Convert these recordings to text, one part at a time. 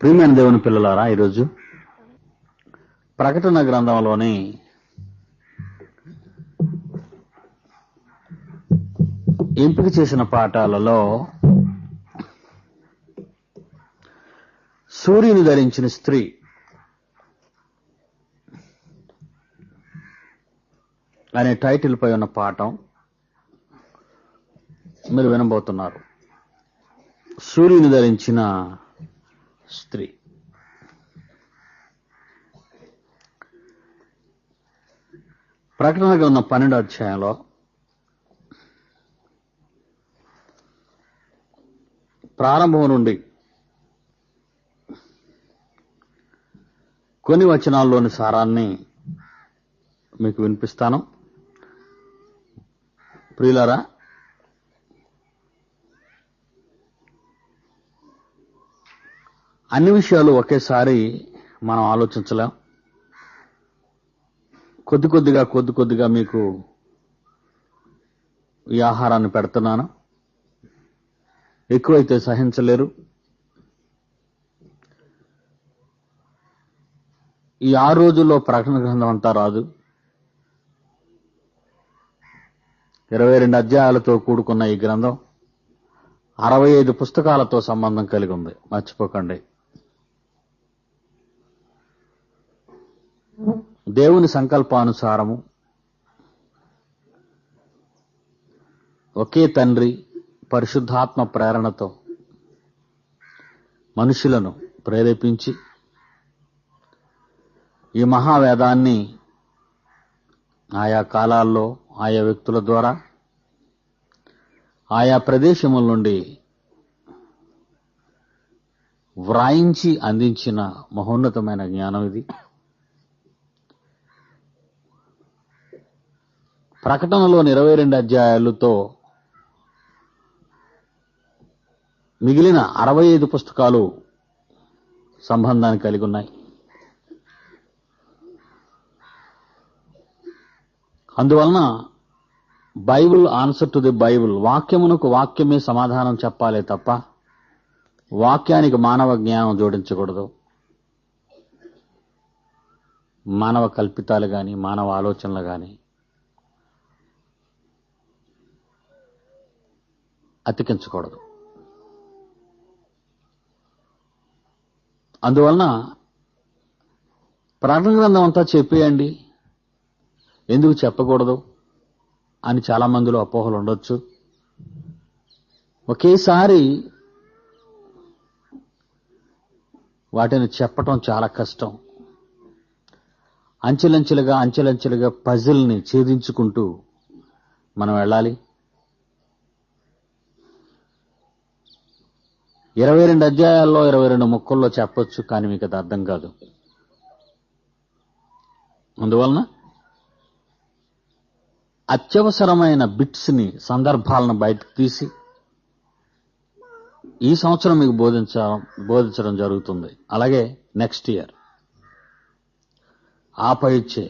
ప్రియమైన దేవుని పిల్లలారా, ఈరోజు ప్రకటన గ్రంథంలోని ఎంపిక చేసిన పాఠాలలో సూర్యుని ధరించిన స్త్రీ అనే టైటిల్ పై ఉన్న పాఠం మీరు వినబోతున్నారు. సూర్యుని ధరించిన స్త్రీ. ప్రకటన గ్రంథం 12వ అధ్యాయంలో ప్రారంభం నుండి కొన్ని వచనాల్లోని సారాన్ని మీకు వినిపిస్తాను. ప్రియులారా, అన్ని విషయాలు ఒకేసారి మనం ఆలోచించలేం. కొద్ది కొద్దిగా మీకు ఈ ఆహారాన్ని పెడుతున్నాను. ఎక్కువైతే సహించలేరు. ఈ 6 రోజుల్లో ప్రకటన గ్రంథం అంతా రాదు. 22 అధ్యాయాలతో కూడుకున్న ఈ గ్రంథం 65 పుస్తకాలతో సంబంధం కలిగి ఉంది. మర్చిపోకండి. దేవుని సంకల్పానుసారము ఒకే తండ్రి పరిశుద్ధాత్మ ప్రేరణతో మనుషులను ప్రేరేపించి ఈ మహావేదాన్ని ఆయా కాలాల్లో ఆయా వ్యక్తుల ద్వారా ఆయా ప్రదేశముల నుండి వ్రాయించి అందించిన మహోన్నతమైన జ్ఞానం ఇది. ప్రకటనలోని 22 అధ్యాయాలతో మిగిలిన 65 పుస్తకాలు సంబంధాన్ని కలిగి ఉన్నాయి. అందువలన Bible answer to the Bible, వాక్యమునకు వాక్యమే సమాధానం చెప్పాలే తప్ప వాక్యానికి మానవ జ్ఞానం జోడించకూడదు. మానవ కల్పితాలు గాని మానవ ఆలోచనలు గాని అతికించకూడదు. అందువలన ప్రకటన గ్రంథం అంతా చెప్పేయండి, ఎందుకు చెప్పకూడదు అని చాలా మందిలో అపోహలు ఉండొచ్చు. ఒకేసారి వాటిని చెప్పటం చాలా కష్టం. అంచెలంచెలుగా పజిల్ని ఛేదించుకుంటూ మనం వెళ్ళాలి. 22 అధ్యాయాల్లో 22 ముక్కల్లో చెప్పొచ్చు, కానీ మీకు అది అర్థం కాదు. అందువలన అత్యవసరమైన బిట్స్ ని, సందర్భాలను బయటకు తీసి ఈ సంవత్సరం మీకు బోధించడం జరుగుతుంది. అలాగే నెక్స్ట్ ఇయర్ ఆపైచ్చే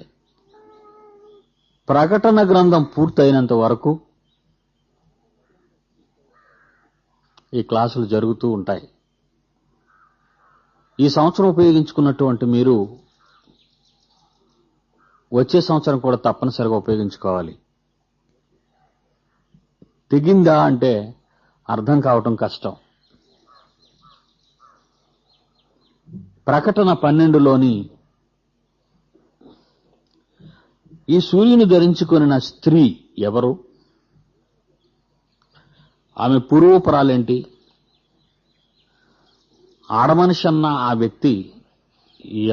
ప్రకటన గ్రంథం పూర్తయినంత వరకు ఈ క్లాసులు జరుగుతూ ఉంటాయి. ఈ సంవత్సరం ఉపయోగించుకున్నటువంటి మీరు వచ్చే సంవత్సరం కూడా తప్పనిసరిగా ఉపయోగించుకోవాలి. తెగిందా అంటే అర్థం కావటం కష్టం. ప్రకటన 12లోని ఈ సూర్యుని ధరించుకొనిన స్త్రీ ఎవరు? ఆమె పూర్వపురాలేంటి? ఆడమనిషి అన్న ఆ వ్యక్తి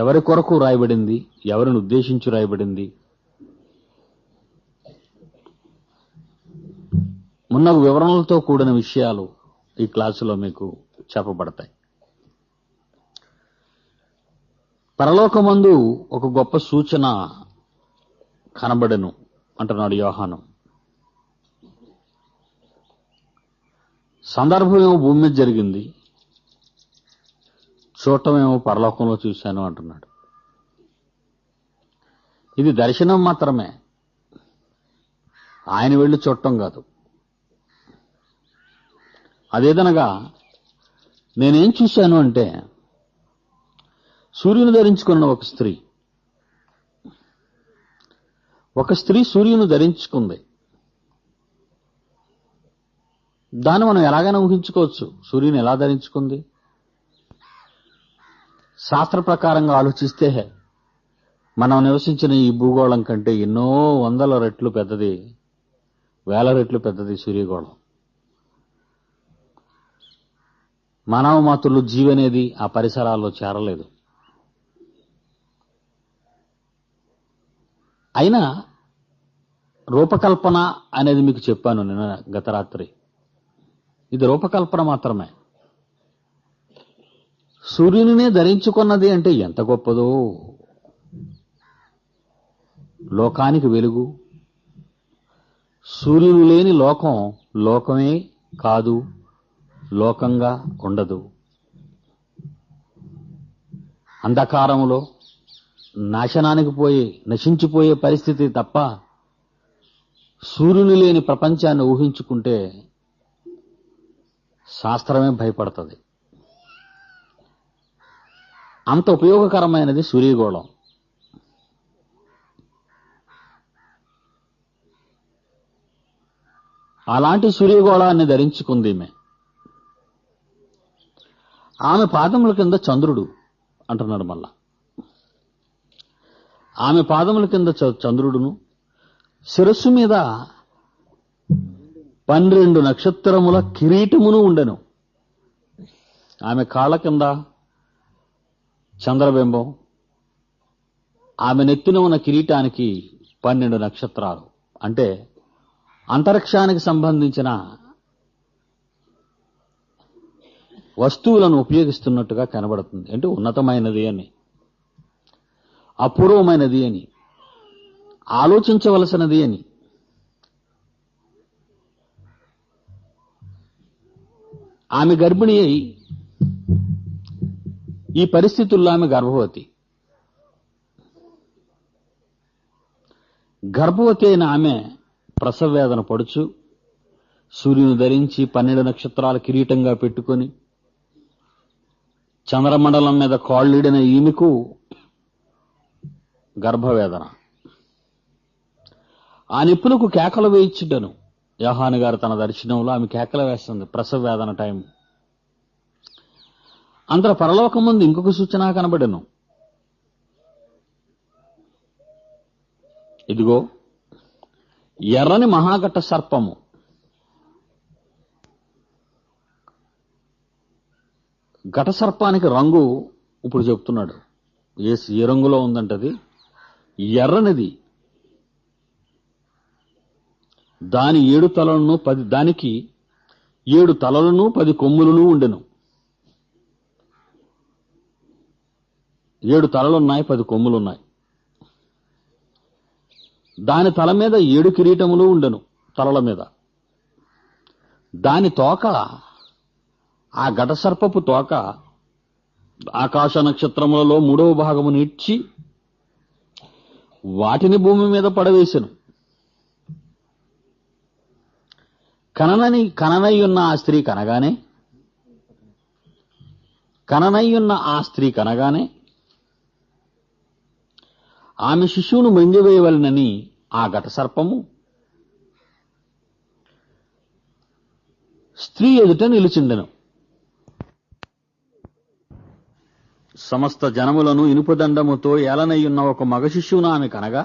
ఎవరి కొరకు రాయబడింది? ఎవరిని ఉద్దేశించి రాయబడింది? మున్న వివరణలతో కూడిన విషయాలు ఈ క్లాసులో మీకు చెప్పబడతాయి. పరలోకమందు ఒక గొప్ప సూచన కనబడెను అంటున్నాడు యోహాను. సందర్భమేమో భూమి మీద జరిగింది, చూడటమేమో పరలోకంలో చూశాను అంటున్నాడు. ఇది దర్శనం మాత్రమే, ఆయన వెళ్లి చూడటం కాదు. అదేదనగా నేనేం చూశాను అంటే సూర్యుని ధరించుకున్న ఒక స్త్రీ సూర్యుని ధరించుకుంది. దాన్ని మనం ఎలాగైనా ఊహించుకోవచ్చు. సూర్యుని ఎలా ధరించుకుంది? శాస్త్ర ప్రకారంగా ఆలోచిస్తే మనం నివసించిన ఈ భూగోళం కంటే ఎన్నో వందల రెట్లు పెద్దది, వేల రెట్లు పెద్దది సూర్యగోళం. మానవ మాతృలు జీవనేది ఆ పరిసరాల్లో చేరలేదు. అయినా రూపకల్పన అనేది మీకు చెప్పాను నిన్న గత రాత్రి. ఇది రూపకల్పన మాత్రమే. సూర్యునినే ధరించుకున్నది అంటే ఎంత గొప్పదో. లోకానికి వెలుగు. సూర్యుడు లేని లోకమే కాదు, లోకంగా ఉండదు. అంధకారంలో నశించిపోయే పరిస్థితి తప్ప సూర్యుని లేని ప్రపంచాన్ని ఊహించుకుంటే శాస్త్రమే భయపడుతుంది. అంత ఉపయోగకరమైనది సూర్యగోళం. అలాంటి సూర్యగోళాన్ని ధరించుకుంది ఆమె పాదముల కింద చంద్రుడు అంటున్నాడు. మళ్ళా ఆమె పాదముల కింద చంద్రుడును, శిరస్సు మీద 12 నక్షత్రముల కిరీటమును ఉండెను. ఆమె కాళ్ల కింద చంద్రబింబం, ఆమె నెత్తిన ఉన్న కిరీటానికి 12 నక్షత్రాలు. అంటే అంతరిక్షానికి సంబంధించిన వస్తువులను ఉపయోగిస్తున్నట్టుగా కనబడుతుంది. అంటే ఉన్నతమైనది అని, అపూర్వమైనది అని, ఆలోచించవలసినది అని. ఆమె గర్భిణి అయి ఈ పరిస్థితుల్లో ఆమె గర్భవతి అయిన ఆమె ప్రసవ వేదన పడుచు, సూర్యుని ధరించి 12 నక్షత్రాల కిరీటంగా పెట్టుకొని చంద్రమండలం మీద కాళ్ళీడిన ఈమెకు గర్భవేదన. ఆ నిప్పులకు కేకలు వేయించుటను యోహాను గారు తన దర్శనంలో ఆమె కేకలు వేస్తుంది. ప్రసవ వేదన టైం. అంతర పరలోకం ముందు ఇంకొక సూచన కనబడెను. ఇదిగో ఎర్రని మహాఘట సర్పము ఘట సర్పానికి రంగు ఇప్పుడు చెప్తున్నాడు. ఏ రంగులో ఉందంటది? ఎర్రనిది. దాని 7 తలలను దానికి 7 తలలను 10 కొమ్ములను ఉండెను. 7 తలలున్నాయి, 10 కొమ్ములున్నాయి. దాని తల మీద 7 కిరీటములు ఉండెను. తలల మీద దాని తోక, ఆ ఘటసర్పపు తోక ఆకాశ నక్షత్రములలో 3వ భాగము నీడ్చి వాటిని భూమి మీద పడవేసెను. కననయ్యున్న ఆ స్త్రీ కనగానే ఆమె శిశువును మృంగివేయవలనని ఆ ఘటసర్పము స్త్రీ ఎదుట నిలిచిండెను. సమస్త జనములను ఇనుపదండముతో ఏలనయ్యున్న ఒక మగ శిశువును ఆమె కనగా,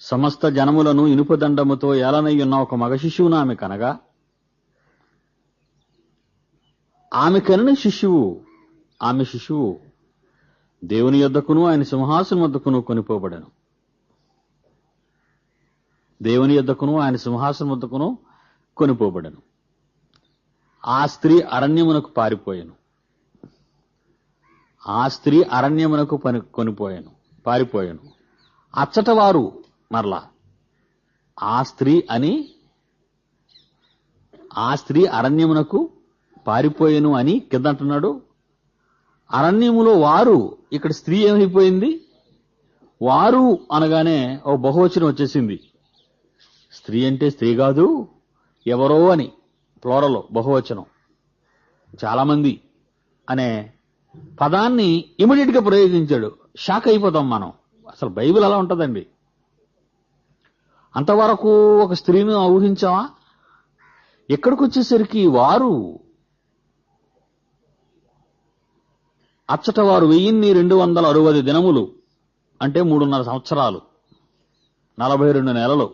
సమస్త జనములను ఇనుపదండముతో ఏలనయ్యున్న ఒక మగ శిశువును ఆమె కనగా, ఆమె కనిన శిశువు దేవుని యొద్దకును ఆయన సింహాసనం వద్దకును కొనిపోబడెను. దేవుని యొద్దకును ఆయన సింహాసనం వద్దకును కొనిపోబడెను. ఆ స్త్రీ అరణ్యమునకు పారిపోయెను. పారిపోయాను. అచ్చట వారు మరలా ఆ స్త్రీ అరణ్యమునకు పారిపోయెను అని కింద అంటున్నాడు. అరణ్యములో వారు, ఇక్కడ స్త్రీ ఏమైపోయింది? వారు అనగానే ఓ బహువచనం వచ్చేసింది. స్త్రీ అంటే స్త్రీ కాదు, ఎవరో అని ప్లోరలో బహువచనం, చాలా మంది అనే పదాన్ని ఇమీడియట్ గా ప్రయోగించాడు. షాక్ అయిపోతాం మనం. అసలు బైబిల్ అలా ఉంటదండి. అంతవరకు ఒక స్త్రీని ఊహించావా? ఎక్కడికి వచ్చేసరికి వారు అచ్చట వారు 1260 దినములు, అంటే 3.5 సంవత్సరాలు, 42 నెలలు.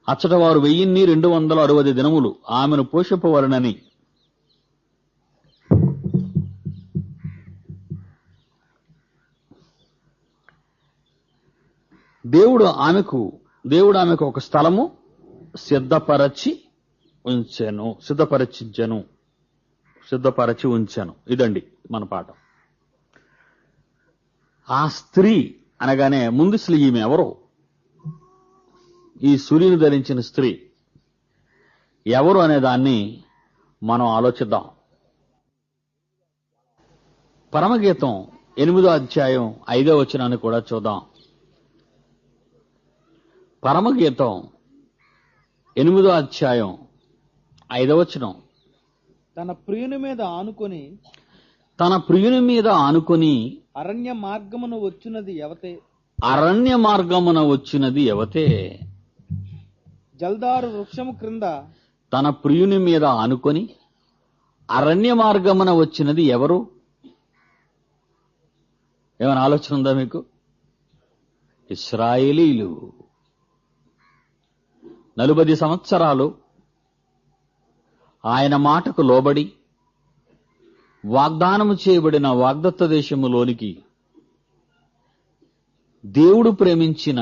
అచ్చట వారు 1260 దినములు ఆమెను పోషింపవలెనని దేవుడు ఆమెకు ఒక స్థలము సిద్ధపరచి ఉంచెను. ఇదండి మన పాఠం. ఆ స్త్రీ అనగానే ముందుసలు ఈమె ఎవరు? ఈ సూర్యుని ధరించిన స్త్రీ ఎవరు అనే దాన్ని మనం ఆలోచిద్దాం. పరమగీతం 8వ అధ్యాయం 5వ వచనాన్ని కూడా చూద్దాం. పరమగీతం 8వ అధ్యాయం 5వ వచనం. తన ప్రియుని మీద ఆనుకొని అరణ్య మార్గమున వచ్చినది ఎవతే. జల్దారు వృక్షము క్రింద తన ప్రియుని మీద ఆనుకొని అరణ్య మార్గమున వచ్చినది ఎవరు? ఏమైనా ఆలోచన ఉందా మీకు? ఇశ్రాయేలీలు 40 సంవత్సరాలు ఆయన మాటకు లోబడి వాగ్దానము చేయబడిన వాగ్దత్త దేశములోనికి దేవుడు ప్రేమించిన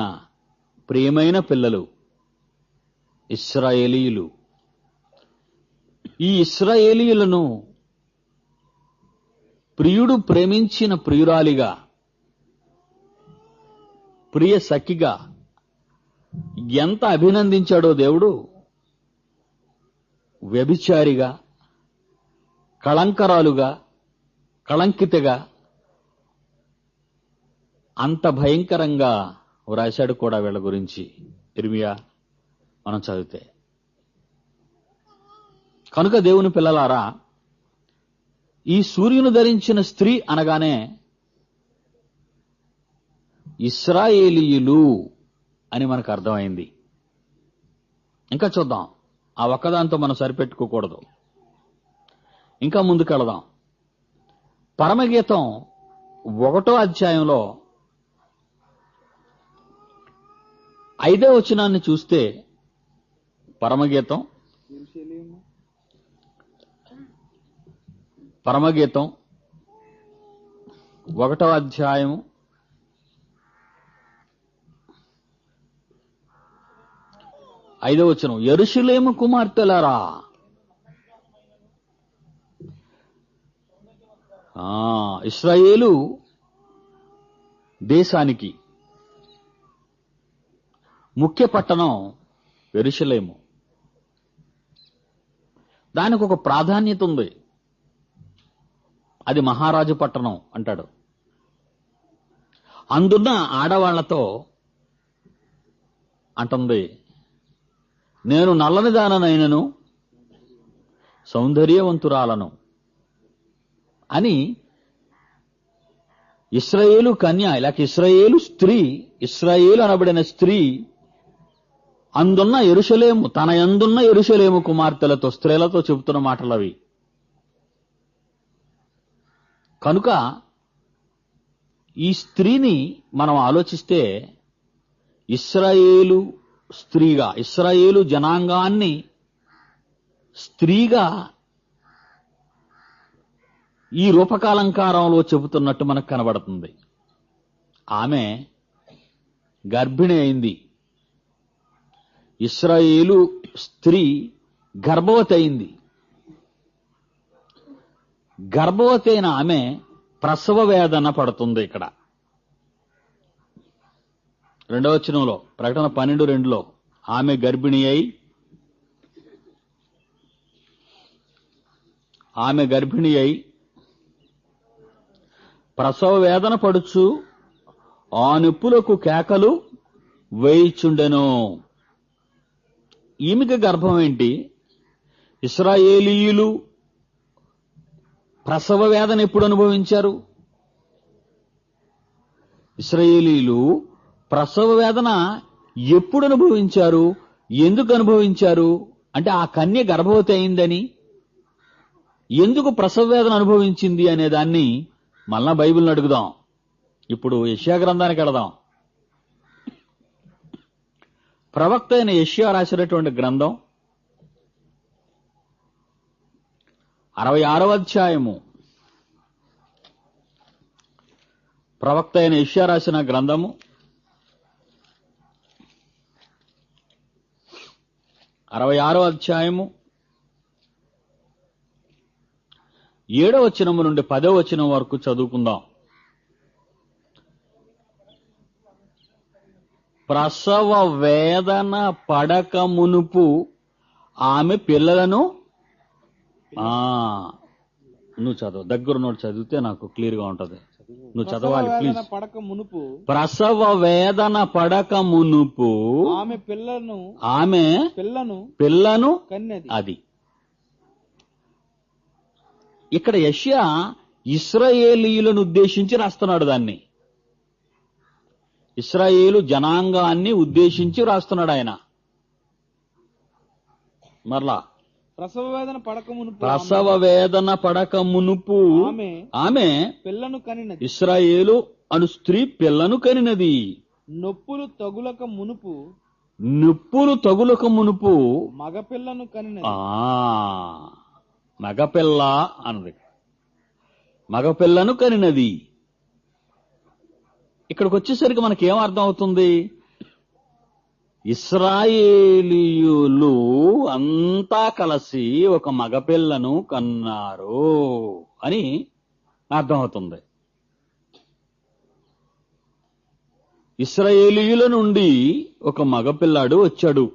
ప్రియమైన పిల్లలు ఇశ్రాయేలీయులు. ఈ ఇశ్రాయేలీయులను ప్రియుడు ప్రేమించిన ప్రియురాలిగా, ప్రియ సఖిగా ఎంత అభినందించాడో దేవుడు. వ్యభిచారిగా, కళంకరాలుగా, కళంకితగా అంత భయంకరంగా వ్రాశాడు కూడా వీళ్ళ గురించి ఇర్మియా మనం చదివితే. కనుక దేవుని పిల్లలారా, ఈ సూర్యుని ధరించిన స్త్రీ అనగానే ఇశ్రాయేలీయులు అని మనకు అర్థమైంది. ఇంకా చూద్దాం. ఆ ఒక్కదాంతో మనం సరిపెట్టుకోకూడదు. ఇంకా ముందుకెళదాం. పరమగీతం 1వ అధ్యాయంలో 5వ వచనాన్ని చూస్తే, పరమగీతం 1వ అధ్యాయం 5వ వచనం. యెరూషలేము కుమార్తెలారా, ఇశ్రాయేలు దేశానికి ముఖ్య పట్టణం యెరూషలేము. దానికి ఒక ప్రాధాన్యత ఉంది. అది మహారాజు పట్టణం అంటాడు. అందున్న ఆడవాళ్లతో అంటుంది, నేను నల్లని దాననైనను సౌందర్యవంతురాలను అని. ఇశ్రాయేలు కన్య, ఇలాగ ఇశ్రాయేలు స్త్రీ, ఇశ్రాయేలు అనబడిన స్త్రీ అందున్న యెరూషలేము, తన యందున్న యెరూషలేము కుమార్తెలతో, స్త్రీలతో చెబుతున్న మాటలవి. కనుక ఈ స్త్రీని మనం ఆలోచిస్తే ఇశ్రాయేలు స్త్రీగా, ఇశ్రాయేలు జనాంగాన్ని స్త్రీగా ఈ రూపకాలంకారంలో చెబుతున్నట్టు మనకు కనబడుతుంది. ఆమె గర్భిణి అయింది. ఇశ్రాయేలు స్త్రీ గర్భవతి అయింది. గర్భవతి అయిన ఆమె ప్రసవ వేదన పడుతుంది. ఇక్కడ 2వ వచనంలో, ప్రకటన 12:2లో ఆమె గర్భిణి అయి ప్రసవ వేదన పడుచు ఆ నొప్పులకు కేకలు వేయిచుండెను. ఈమెకి గర్భం ఏంటి? ఇశ్రాయేలీయులు ప్రసవ వేదన ఎప్పుడు అనుభవించారు? ఇశ్రాయేలీలు ప్రసవ వేదన ఎప్పుడు అనుభవించారు? ఎందుకు అనుభవించారు? అంటే ఆ కన్య గర్భవతి అయిందని, ఎందుకు ప్రసవ వేదన అనుభవించింది అనే దాన్ని మళ్ళా బైబిల్ని అడుగుదాం. ఇప్పుడు యెషయా గ్రంథానికి వెళదాం. ప్రవక్త అయిన యెషయా రాసినటువంటి గ్రంథం 66వ అధ్యాయము. ప్రవక్త అయిన యెషయా రాసిన గ్రంథము 66వ అధ్యాయము 7వ వచనము నుండి 10వ వచనం వరకు చదువుకుందాం. ప్రసవ వేదన పడక మునుపు ఆమె పిల్లలను నువ్వు చదువు, దగ్గర నోటి చదివితే నాకు క్లియర్ గా ఉంటది. నువ్వు చదవాలి ప్లీజ్. పడక మునుపు ప్రసవ వేదన పడక మునుపు ఆమె పిల్లను కన్నెది. అది ఇక్కడ యెషయా ఇశ్రాయేలీయులను ఉద్దేశించి రాస్తున్నాడు. దాన్ని ఇశ్రాయేలు జనాంగాన్ని ఉద్దేశించి రాస్తున్నాడు ఆయన. మరలా ప్రసవ వేదన పడక మునుపు ఆమె పిల్లను కనినది. ఇశ్రాయేలు అను స్త్రీ పిల్లను కనినది. నొప్పులు తగులక మునుపు మగపిల్లను కనినది. మగపిల్ల అన్నది, మగపిల్లను కనినది. ఇక్కడికి వచ్చేసరికి మనకేం అర్థం అవుతుంది? ఇశ్రాయేలీయులు అంతా కలిసి ఒక మగపిల్లను కన్నారు అని అర్థమవుతుంది. ఇశ్రాయేలీయుల నుండి ఒక మగపిల్లాడు వచ్చాడు.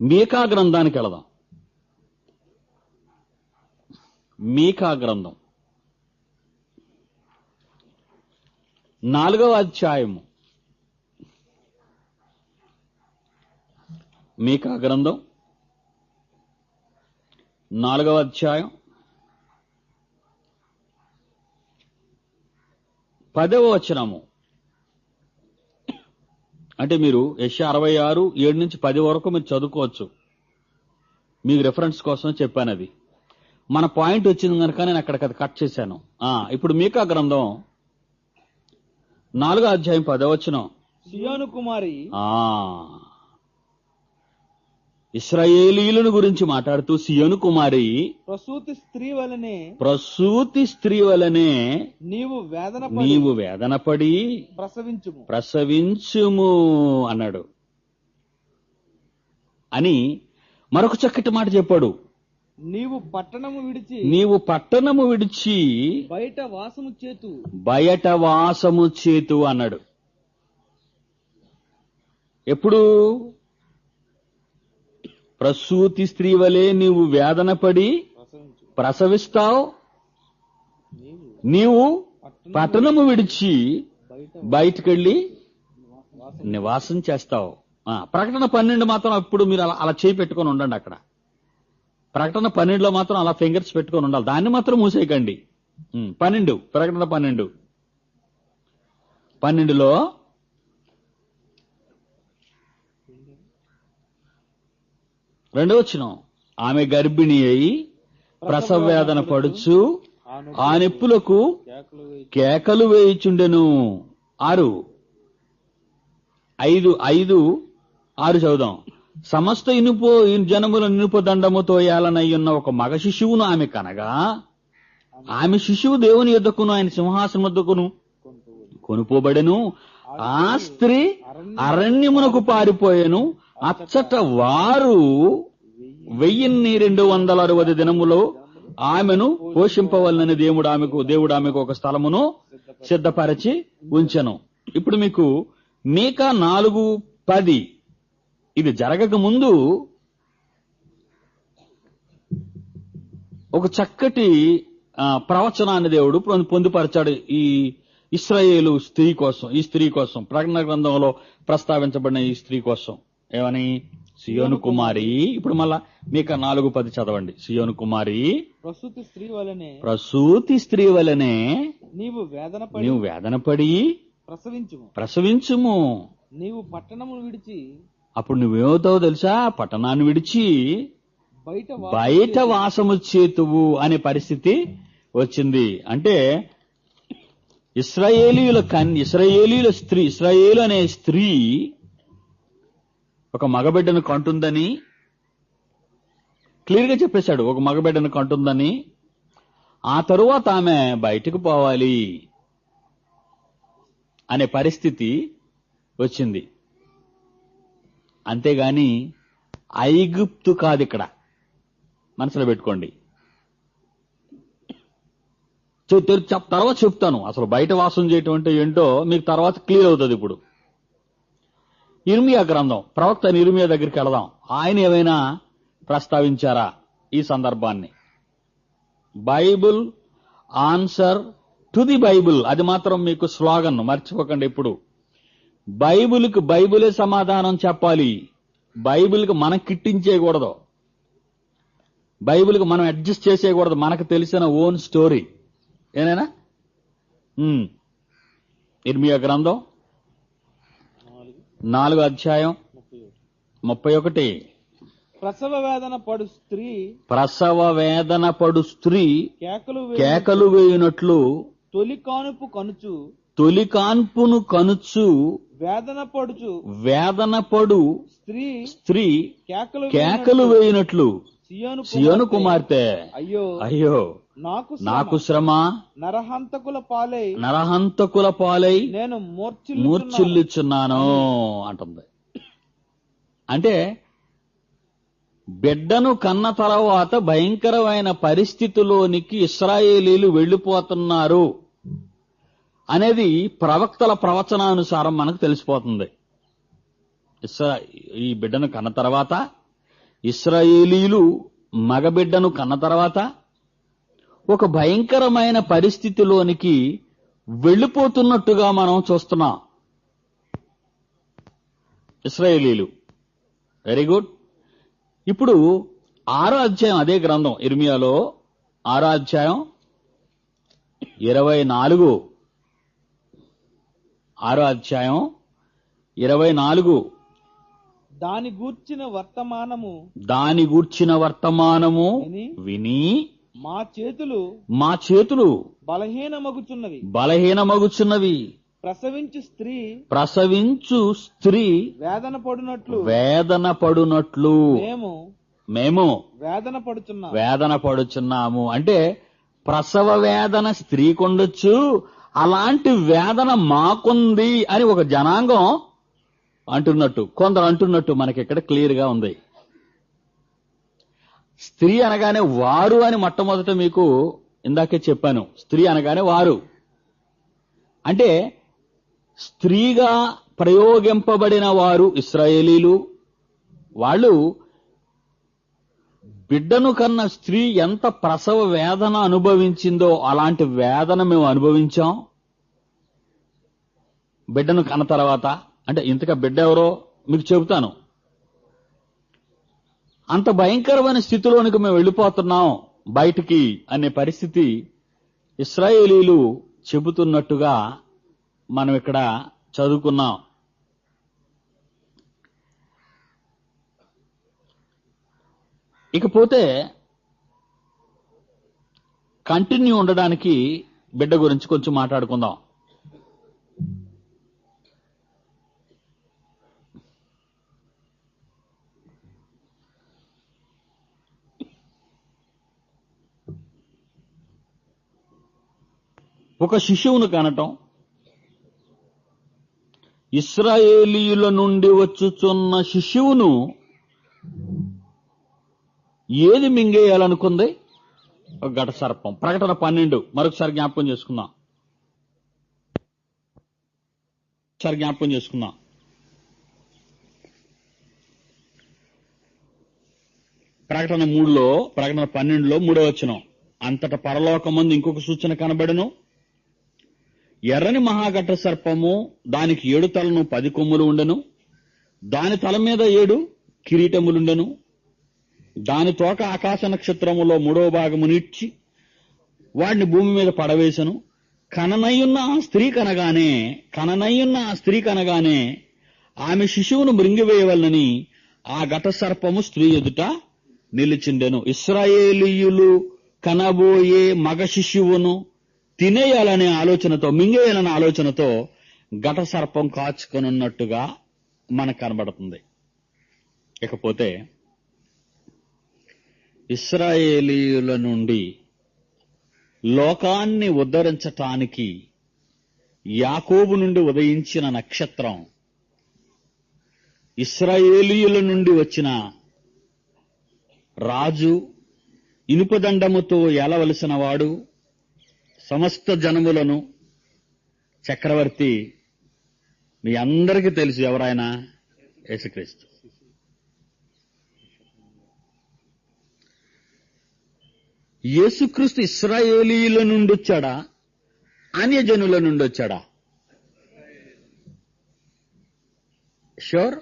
మీకా గ్రంథానికి వెళదాం. మీకా గ్రంథం 4వ అధ్యాయము. మీకా గ్రంథం 4వ అధ్యాయం 10వ వచనము. అంటే మీరు యెషయా 66 7 నుంచి 10 వరకు మీరు చదువుకోవచ్చు. మీకు రెఫరెన్స్ కోసం చెప్పాను. అది మన పాయింట్ వచ్చింది కనుక నేను అక్కడికి అది కట్ చేశాను. ఇప్పుడు మీకా గ్రంథం 4వ అధ్యాయం 10వ వచనం. సియోను కుమారి, ఇశ్రాయేలీయులను గురించి మాట్లాడుతూ, సియోను కుమారి ప్రసూతి స్త్రీ వలనే నీవు వేదనపడి ప్రసవించుము అన్నాడు. అని మరొక చక్కటి మాట చెప్పాడు. నీవు పట్టణము విడిచి బయట వాసము చేతు అన్నాడు. ఎప్పుడు? ప్రసూతి స్త్రీ వలె నీవు వేదనపడి ప్రసవిస్తావు, నీవు పట్టణము విడిచి బయటకెళ్ళి నివాసం చేస్తావు. ప్రకటన 12 మాత్రం ఇప్పుడు మీరు అలా చేయి పెట్టుకొని ఉండండి. అక్కడ ప్రకటన 12లో మాత్రం అలా ఫింగర్స్ పెట్టుకొని ఉండాలి. దాన్ని మాత్రం మూసేయకండి. 12 ప్రకటన 12లో రెండవ వచనం. ఆమె గర్భిణి అయి ప్రసవ వేదన పడుచు ఆ నొప్పులకు కేకలు వేయుచుండెను. 6 చదుదాం. సమస్త జనముల ఇనుప దండముతో ఏలనయ్యున్న ఒక మగ శిశువును ఆమె కనగా, ఆమె శిశువు దేవుని యొద్దకును ఆయన సింహాసనం వద్దకును కొనుపోబడెను. ఆ స్త్రీ అరణ్యమునకు పారిపోయెను. అచ్చట వారు 1260 దినములో ఆమెను పోషింపవలనని దేవుడు ఆమెకు ఒక స్థలమును సిద్ధపరచి ఉంచెను. ఇప్పుడు మీకు మీకా 4:10 ఇది జరగక ముందు ఒక చక్కటి ప్రవచనాన్ని దేవుడు పొందుపరిచాడు ఈ ఇశ్రాయేలు స్త్రీ కోసం. ఈ స్త్రీ కోసం ప్రకటన గ్రంథంలో ప్రస్తావించబడిన ఈ స్త్రీ కోసం ఏమని? సియోను కుమారి. ఇప్పుడు మళ్ళా మీకు 4:10 చదవండి. సియోను కుమారి, ప్రసూతి స్త్రీ వలనే ప్రసూతి స్త్రీ వలనే నీవు వేదనపడి నీవు వేదనపడి ప్రసవించుము. ప్రసవించుము. నీవు పట్టణమును విడిచి అప్పుడు నువ్వేమవుతావో తెలుసా? పట్టణాన్ని విడిచి బయట వాసము చేతువు అనే పరిస్థితి వచ్చింది. అంటే ఇశ్రాయేలీయుల స్త్రీ, ఇశ్రాయేలు అనే స్త్రీ ఒక మగబిడ్డను కంటుందని క్లియర్ గా చెప్పేశాడు. ఒక మగబిడ్డను కంటుందని. ఆ తరువాత ఆమె బయటకు పోవాలి అనే పరిస్థితి వచ్చింది. అంతేగాని ఐగుప్తు కాదు. ఇక్కడ మనసులో పెట్టుకోండి. తర్వాత చెప్తాను అసలు బయట వాసం చేయటం అంటే ఏంటో మీకు తర్వాత క్లియర్ అవుతుంది. ఇప్పుడు ఇర్మియా గ్రంథం, ప్రవక్త ఇర్మియా దగ్గరికి వెళదాం. ఆయన ఏమైనా ప్రస్తావించారా ఈ సందర్భాన్ని? Bible answer to the Bible, అది మాత్రం మీకు స్లోగన్ మర్చిపోకండి. ఇప్పుడు బైబులే సమాధానం చెప్పాలి. బైబిల్కి మనం కిట్టించేయకూడదు, బైబిల్కి మనం అడ్జస్ట్ చేసేయకూడదు. మనకు తెలిసిన ఓన్ స్టోరీ ఏనైనా. ఇర్మియా గ్రంథం 4:31. ప్రసవ వేదన పడు స్త్రీ కేకలు వేయునట్లు తొలి కాన్పును కనుచు వేదన పడు స్త్రీ కేకలు వేయునట్లు సియోను కుమార్తె అయ్యో నాకు శ్రమ, నరహంతకుల పాలై నేను మూర్ఛిల్లుచున్నాను అంటుంది. అంటే బిడ్డను కన్న తర్వాత భయంకరమైన పరిస్థితిలోనికి ఇశ్రాయేలీలు వెళ్లిపోతున్నారు అనేది ప్రవక్తల ప్రవచనానుసారం మనకు తెలిసిపోతుంది. ఈ బిడ్డను కన్న తర్వాత ఇశ్రాయేలీలు మగబిడ్డను కన్న తర్వాత ఒక భయంకరమైన పరిస్థితిలోనికి వెళ్లిపోతున్నట్టుగా మనం చూస్తున్నాం ఇశ్రాయేలీలు. Very good. ఇప్పుడు 6వ అధ్యాయం, అదే గ్రంథం ఇర్మియాలో 6వ అధ్యాయం 24. 6వ అధ్యాయం 24. దాని గూర్చిన వర్తమానము విని మా చేతులు బలహీనమగుచున్నవి. ప్రసవించు స్త్రీ వేదన పడునట్లు మేము వేదన పడుచున్నాము. అంటే ప్రసవ వేదన స్త్రీకి ఉండొచ్చు, అలాంటి వేదన మాకుంది అని ఒక జనాంగం అంటున్నట్టు, కొందరు అంటున్నట్టు మనకి ఇక్కడ క్లియర్ గా ఉంది. స్త్రీ అనగానే వారు అని మొట్టమొదట మీకు ఇందాకే చెప్పాను. స్త్రీ అనగానే వారు అంటే స్త్రీగా ప్రయోగింపబడిన వారు ఇశ్రాయేలీలు. వాళ్ళు బిడ్డను కన్న స్త్రీ ఎంత ప్రసవ వేదన అనుభవించిందో అలాంటి వేదన మేము అనుభవించాం బిడ్డను కన్న తర్వాత. అంటే ఇంతగా బిడ్డ ఎవరో మీకు చెబుతాను. అంత భయంకరమైన స్థితిలోనికి మేము వెళ్ళిపోతున్నాం బయటికి అనే పరిస్థితి ఇశ్రాయేలీలు చెబుతున్నట్టుగా మనం ఇక్కడ చదువుకున్నాం. ఇకపోతే కంటిన్యూ ఉండడానికి బిడ్డ గురించి కొంచెం మాట్లాడుకుందాం. ఒక శిశువును కనటం, ఇశ్రాయేలీయుల నుండి వచ్చుచున్న శిశువును ఏది మింగేయాలనుకుంది? ఒక ఘట సర్పం. ప్రకటన 12 మరొకసారి జ్ఞాపకం చేసుకుందాం. ప్రకటన 3లో, ప్రకటన 12లో 3వ వచనం. అంతట పరలోకమందు ఇంకొక సూచన కనబడెను. ఎర్రని మహాఘట సర్పము, దానికి 7 తలను 10 కొమ్ములు ఉండెను. దాని తల మీద 7 కిరీటములుండెను. దాని తోక ఆకాశ నక్షత్రములో 3వ భాగము నిడ్చి వాడిని భూమి మీద పడవేశను. కననయ్యున్న ఆ స్త్రీ కనగానే ఆమె శిశువును మృంగివేయవలనని ఆ ఘట సర్పము స్త్రీ ఎదుట నిలిచిండెను. ఇశ్రాయేలీయులు కనబోయే మగ శిశువును తినేయాలనే ఆలోచనతో, మింగేయాలనే ఆలోచనతో ఘట సర్పం కాచుకొనున్నట్టుగా మనకు కనబడుతుంది. ఇకపోతే ఇశ్రాయేలీయుల నుండి లోకాన్ని ఉద్ధరించటానికి యాకోబు నుండి ఉదయించిన నక్షత్రం, ఇశ్రాయేలీయుల నుండి వచ్చిన రాజు, ఇనుపదండముతో ఏలవలసిన వాడు, సమస్త జనములను చక్రవర్తి మీ అందరికీ తెలుసు. ఎవరైనా యేసుక్రీస్తు. యేసుక్రీస్తు ఇశ్రాయేలీయుల నుండి వచ్చాడా, అన్యజనుల నుండి వచ్చాడా? షూర్.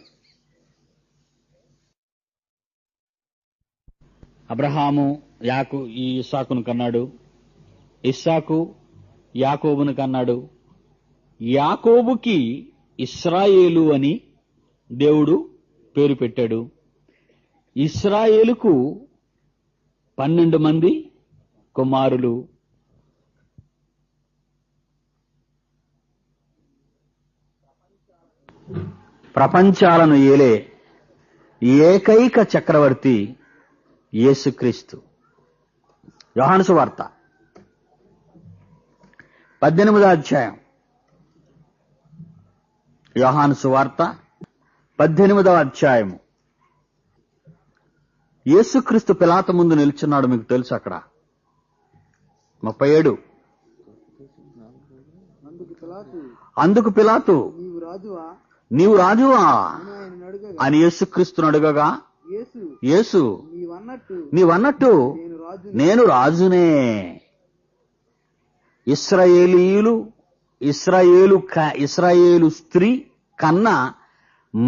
అబ్రహాము ఇస్సాకును కన్నాడు, ఇస్సాకు యాకోబును కన్నాడు. యాకోబుకి ఇశ్రాయేలు అని దేవుడు పేరు పెట్టాడు. ఇశ్రాయేలుకు 12 మంది కుమారులు. ప్రపంచాలను ఏలే ఏకైక చక్రవర్తి యేసుక్రీస్తు. యోహాను సువార్త 18వ అధ్యాయం. యోహాను సువార్త 18వ అధ్యాయము. యేసుక్రీస్తు పిలాతు ముందు నిల్చున్నాడు. మీకు తెలుసు అక్కడ 37. అందుకు పిలాతు నీవు రాజువా అని యేసుక్రీస్తును అడగగా, యేసు నీవన్నట్టు నేను రాజునే. ఇశ్రాయేలు స్త్రీ కన్న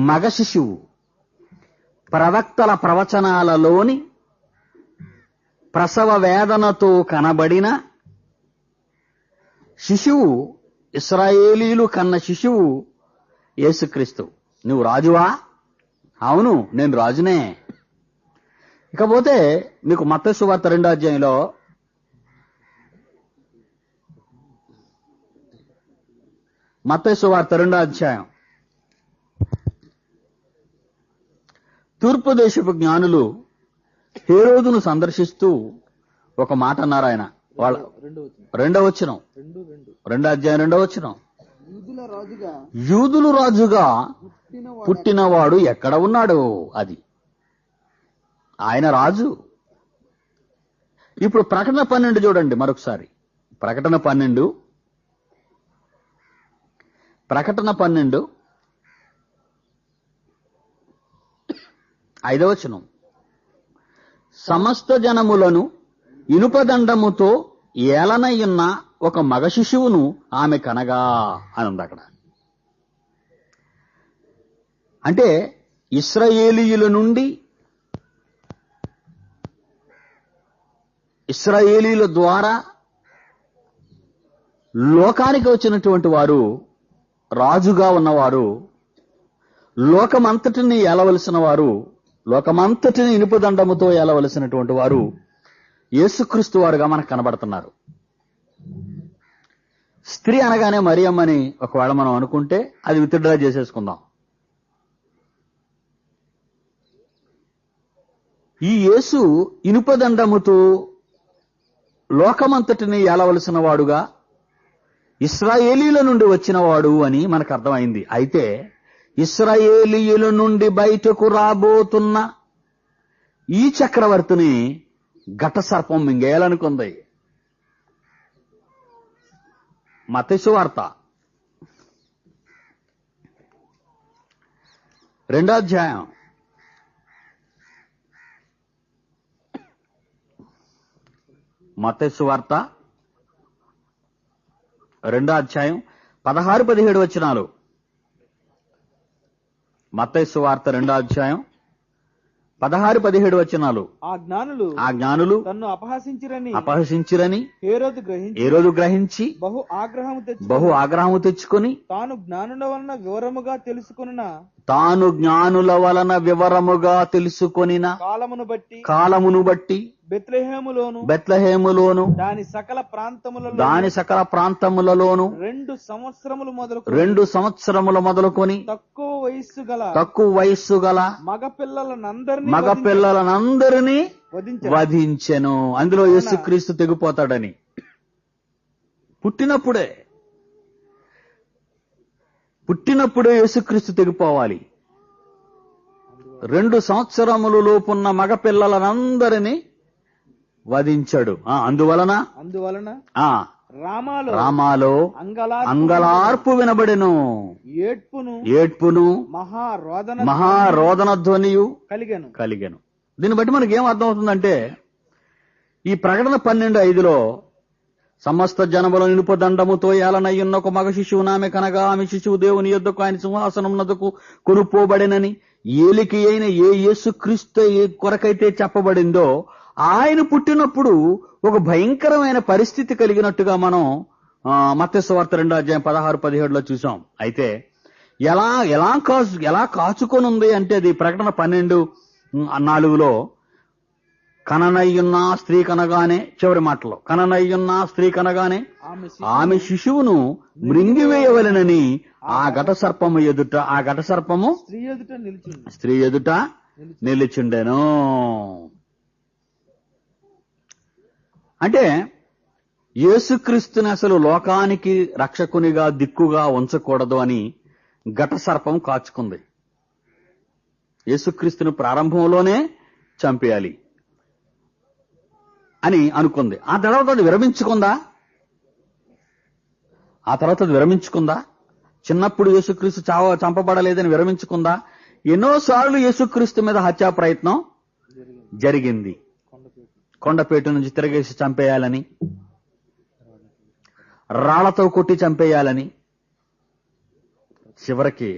మగ శిశువు, ప్రవక్తల ప్రవచనాలలోని ప్రసవ వేదనతో కనబడిన శిశువు, ఇశ్రాయేలీలు కన్న శిశువు యేసుక్రీస్తు. నువ్వు రాజువా? అవును, నేను రాజునే. ఇకపోతే మీకు మత్తయి సువార్త 2వ అధ్యాయంలో తూర్పు దేశపు జ్ఞానులు హేరోదును సందర్శిస్తూ ఒక మాట అన్నారు. ఆయన వాళ్ళ 2వ వచనం, 2వ అధ్యాయం 2వ వచనం, యూదులు రాజుగా పుట్టినవాడు ఎక్కడ ఉన్నాడు? అది ఆయన రాజు. ఇప్పుడు ప్రకటన 12 చూడండి మరొకసారి. ప్రకటన 12 5వ వచనం, సమస్త జనములను ఇనుపదండముతో ఏలనయ్యున్న ఒక మగ శిశువును ఆమె కనగా అని ఉంది అక్కడ. అంటే ఇశ్రాయేలీయుల నుండి, ఇశ్రాయేలీయుల ద్వారా లోకానికి వచ్చినటువంటి వారు, రాజుగా ఉన్నవారు, లోకమంతటిని ఏలవలసిన వారు, లోకమంతటిని ఇనుపదండముతో ఏలవలసినటువంటి వారు యేసుక్రీస్తు వారుగా మనకు కనబడుతున్నారు. స్త్రీ అనగానే మరియమ్మని ఒకవేళ మనం అనుకుంటే అది విత్డ్రా చేసేసుకుందాం. ఈ యేసు ఇనుపదండముతో లోకమంతటిని ఏలవలసిన వాడుగా, ఇశ్రాయేలీల నుండి వచ్చినవాడు అని మనకు అర్థమైంది. అయితే ఇశ్రాయేలీయుల నుండి బయటకు రాబోతున్న ఈ చక్రవర్తిని ఘట సర్పం మింగేయాలనుకుంది. మత్తయి సువార్త 2వ అధ్యాయం మత్తయి సువార్త 2వ అధ్యాయం 16-17 వచనాలు. మత్తయి సువార్త 2వ అధ్యాయం 16-17 వచనాలు. ఆ జ్ఞానులు ఆ జ్ఞానులు తన్ను అపహసించిరని హేరోదు గ్రహించి బహు ఆగ్రహము తెచ్చుకొని తాను జ్ఞానుల వలన వివరముగా తెలుసుకొనిన కాలమును బట్టి బెత్లెహేములోను దాని సకల ప్రాంతములలోను 2 సంవత్సరముల మొదలుకొని తక్కువ వయస్సు గల మగపిల్లలనందరినీ వధించెను. అందులో యేసుక్రీస్తు తెగిపోతాడని పుట్టినప్పుడే యేసుక్రీస్తు తెగిపోవాలి. 2 సంవత్సరముల లోపున్న మగపిల్లలనందరినీ వధించాడు. అందువలన రామాలో అంగలార్పు వినబడెను, ఏడ్పును మహారోదన ధ్వనియు కలిగెను. దీన్ని బట్టి మనకి ఏం అర్థమవుతుందంటే, ఈ ప్రకటన 12:5లో సమస్త జనముల నిలుపదండముతో ఏలనయ్యున్న ఒక మగ శిశువు నామె కనగా ఆమె శిశువు దేవుని యొద్దకు ఆయన సింహాసనం నద్దకు కొనుపోబడెనని ఏలికి అయిన ఏ యేసుక్రీస్తు కొరకైతే చెప్పబడిందో ఆయన పుట్టినప్పుడు ఒక భయంకరమైన పరిస్థితి కలిగినట్టుగా మనం మత్తయి సువార్త 2:16-17లో చూసాం. అయితే ఎలా కాచుకొని ఉంది అంటే, అది ప్రకటన 12:4లో కననయ్యున్న స్త్రీ కనగానే, చివరి మాటలో కననయ్యున్న స్త్రీ కనగానే ఆమె శిశువును మృంగివేయవలెనని ఆ ఘట సర్పము స్త్రీ ఎదుట నిలిచుండెను. అంటే యేసుక్రీస్తుని అసలు లోకానికి రక్షకునిగా దిక్కుగా ఉంచకూడదు అని ఘట సర్పం కాచుకుంది. యేసుక్రీస్తుని ప్రారంభంలోనే చంపేయాలి అని అనుకుంది. ఆ తర్వాత అది విరమించుకుందా? చిన్నప్పుడు యేసుక్రీస్తు చంపబడలేదని విరమించుకుందా? ఎన్నోసార్లు యేసుక్రీస్తు మీద హత్యా ప్రయత్నం జరిగింది. కొండపేట నుంచి తిరగేసి చంపేయాలని, రాళ్లతో కొట్టి చంపేయాలని, చివరికి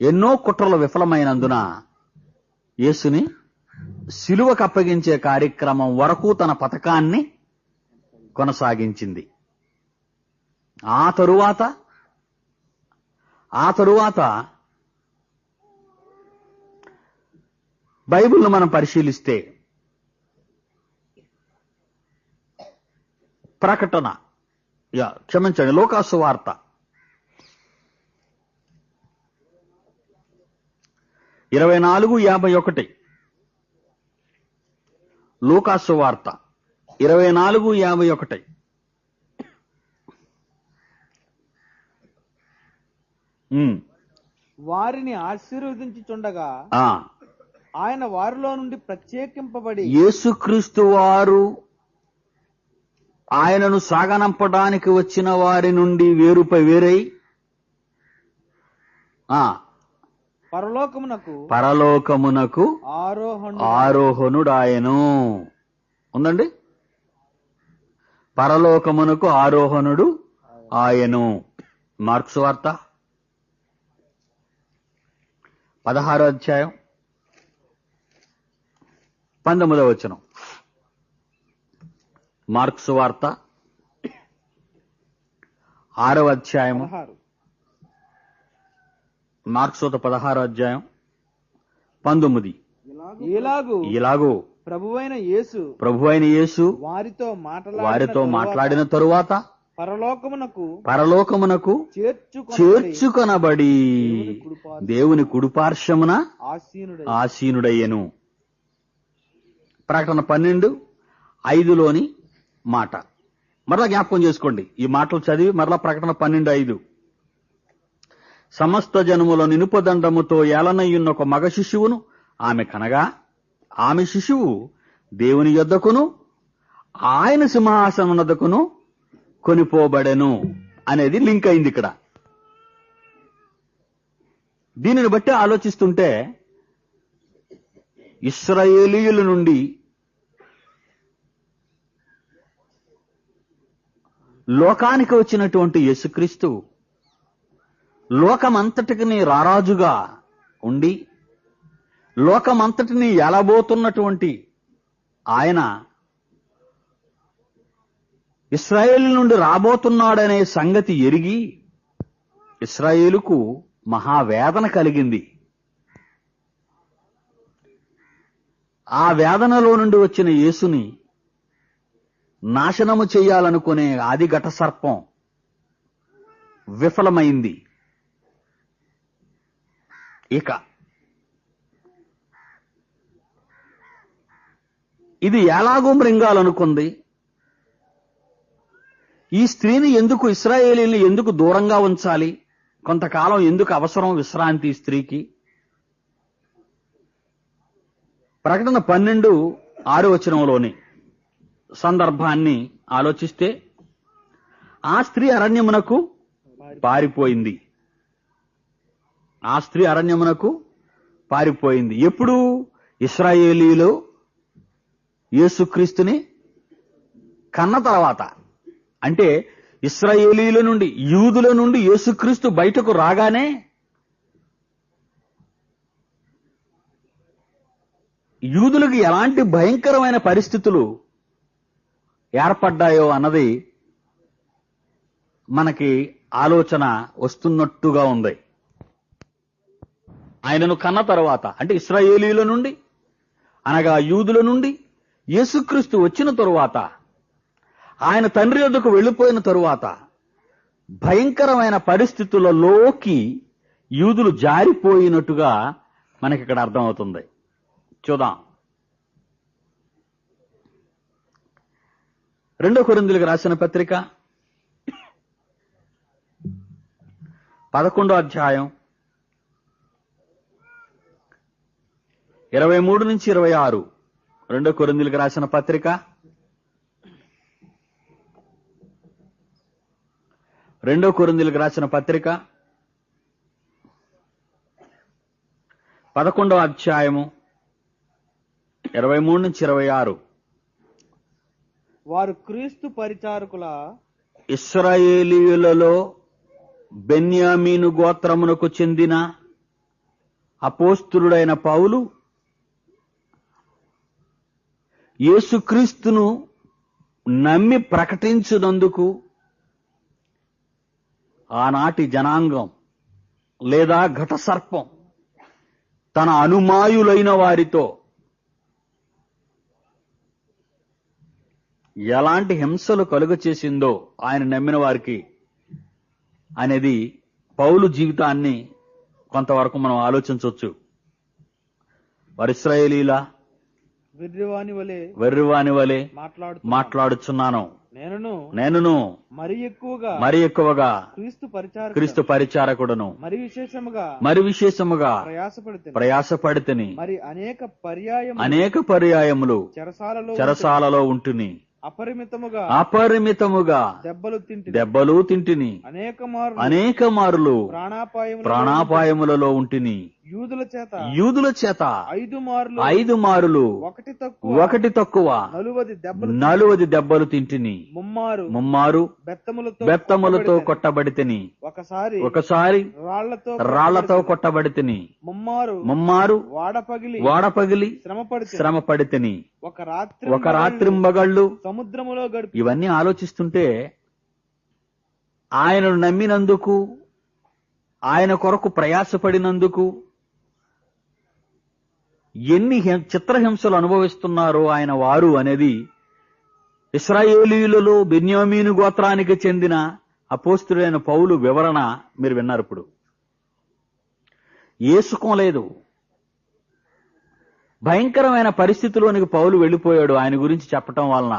ఎన్నో కుట్రలు విఫలమైనందున యేసుని సిలువకు అప్పగించే కార్యక్రమం వరకు తన పథకాన్ని కొనసాగించింది. ఆ తరువాత బైబిల్ను మనం పరిశీలిస్తే లూకాసు వార్త 24:51. లూకాసు వార్త 24:51. వారిని ఆశీర్వదించుచుండగా ఆయన వారిలో నుండి ప్రత్యేకింపబడి యేసుక్రీస్తు వారు ఆయనను సాగనంపడానికి వచ్చిన వారి నుండి వేరై పరలోకమునకు ఆరోహణుడాయను. ఉందండి, పరలోకమునకు ఆరోహణుడు ఆయను. మార్కు సువార్త 16వ అధ్యాయం 19వ వచనం. మార్కు సువార్త 6వ అధ్యాయము, మార్కు సువార్త 16వ అధ్యాయం 19. ఇలాగూ ప్రభువైన యేసు వారితో మాట్లాడిన తరువాత పరలోకమునకు చేర్చుకొనబడి దేవుని కుడిపార్శ్వమున ఆసీనుడయ్యెను. ప్రకటన 12:5లోని మాట మరలా జ్ఞాపకం చేసుకోండి. ఈ మాటలు చదివి మరలా ప్రకటన 12:5. సమస్త జనముల నినుపదండముతో ఏలనయ్యున్న ఒక మగ శిశువును ఆమె కనగా ఆమె శిశువు దేవుని యొద్దకును ఆయన సింహాసనం వద్దకును కొనిపోబడెను అనేది లింక్ అయింది ఇక్కడ. దీనిని బట్టి ఆలోచిస్తుంటే ఇశ్రాయేలీయుల నుండి లోకానికి వచ్చినటువంటి యేసుక్రీస్తు లోకమంతటికి రారాజుగా ఉండి లోకమంతటిని ఏలబోతున్నటువంటి ఆయన ఇశ్రాయేలు నుండి రాబోతున్నాడనే సంగతి ఎరిగి ఇశ్రాయేలుకు మహావేదన కలిగింది. ఆ వేదనలో నుండి వచ్చిన యేసుని నాశనము చేయాలనుకునే ఆది ఘట సర్పం విఫలమైంది. ఇక ఇది ఎలాగూ మృంగాలనుకుంది. ఈ స్త్రీని ఎందుకు, ఇశ్రాయేలీని ఎందుకు దూరంగా ఉంచాలి, కొంతకాలం ఎందుకు అవసరం విశ్రాంతి ఈ స్త్రీకి? ప్రకటన 12:6 సందర్భాన్ని ఆలోచిస్తే, ఆ స్త్రీ అరణ్యమునకు పారిపోయింది. ఆ స్త్రీ అరణ్యమునకు పారిపోయింది. ఎప్పుడు? ఇశ్రాయేలీలు యేసుక్రీస్తుని కన్న తర్వాత. అంటే ఇశ్రాయేలీల నుండి, యూదుల నుండి యేసుక్రీస్తు బయటకు రాగానే యూదులకు ఎలాంటి భయంకరమైన పరిస్థితులు ఏర్పడ్డాయో అన్నది మనకి ఆలోచన వస్తున్నట్టుగా ఉంది. ఆయనను కన్న తరువాత, అంటే ఇశ్రాయేలీల నుండి అనగా యూదుల నుండి యేసుక్రీస్తు వచ్చిన తరువాత, ఆయన తండ్రి వద్దకు వెళ్లిపోయిన తరువాత భయంకరమైన పరిస్థితులలోకి యూదులు జారిపోయినట్టుగా మనకి ఇక్కడ అర్థమవుతుంది. చూద్దాం. 2 కొరింథీయులకు రాసిన పత్రిక 11వ అధ్యాయం 23-26. 2 కొరింథీయులకు రాసిన పత్రిక 2 కొరింథీయులకు రాసిన పత్రిక 11వ అధ్యాయము 23-26. వారు క్రీస్తు పరిచారకుల ఇశ్రాయేలీయులలో బెన్యామీను గోత్రమునకు చెందిన అపోస్తలుడైన పౌలు యేసుక్రీస్తును నమ్మి ప్రకటించునందుకు ఆనాటి జనాంగం లేదా ఘట సర్పం తన అనుమాయులైన వారితో ఎలాంటి హింసలు కలుగచేసిందో ఆయన నమ్మిన వారికి అనేది పౌలు జీవితాన్ని కొంతవరకు మనం ఆలోచించవచ్చు. వారు ఇశ్రాయేలీల వెర్రివాని వలె మాట్లాడుచున్నాను, నేనును మరి ఎక్కువగా క్రీస్తు పరిచారకుడను, మరి విశేషముగా ప్రయాసపడితిని, అనేక పర్యాయములు చెరసాలలో ఉంటుని, అపరిమితముగా దెబ్బలు తింటిని, అనేక మారులు ప్రాణాపాయములలో ఉంటిని, యూదుల చేత 5 మారులు ఒకటి తక్కువ 40 దెబ్బలు తింటిని, ముమ్మారు బెత్తములతో కొట్టబడితిని, ఒకసారి రాళ్లతో కొట్టబడితిని, ముమ్మారు వాడపగిలి శ్రమపడితిని, ఒక రాత్రింబగళ్ళు సముద్రములో గడిపి. ఇవన్నీ ఆలోచిస్తుంటే ఆయనను నమ్మినందుకు, ఆయన కొరకు ప్రయాసపడినందుకు ఎన్ని చిత్రహింసలు అనుభవిస్తున్నారో ఆయన వారు అనేది ఇశ్రాయేలీయులలో బెన్యామీను గోత్రానికి చెందిన అపోస్తలుడైన పౌలు వివరణ మీరు విన్నారు. ఇప్పుడు ఏ సుఖం లేదు, భయంకరమైన పరిస్థితిలోనికి పౌలు వెళ్లిపోయాడు. ఆయన గురించి చెప్పటం వలన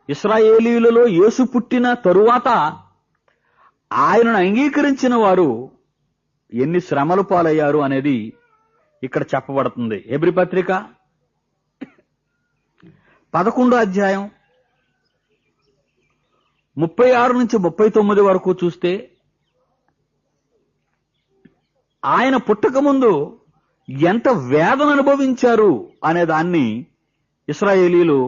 ఇశ్రాయేలీయులలో యేసు పుట్టిన తరువాత ఆయనను అంగీకరించిన వారు ఎన్ని శ్రమలు పాలయ్యారు అనేది ఇక్కడ చెప్పబడుతుంది. హెబ్రీ పత్రిక 11వ అధ్యాయం 36-39 వరకు చూస్తే, ఆయన పుట్టకముందు ఎంత వేదన అనుభవించారు అనేదాన్ని ఇశ్రాయేలీలు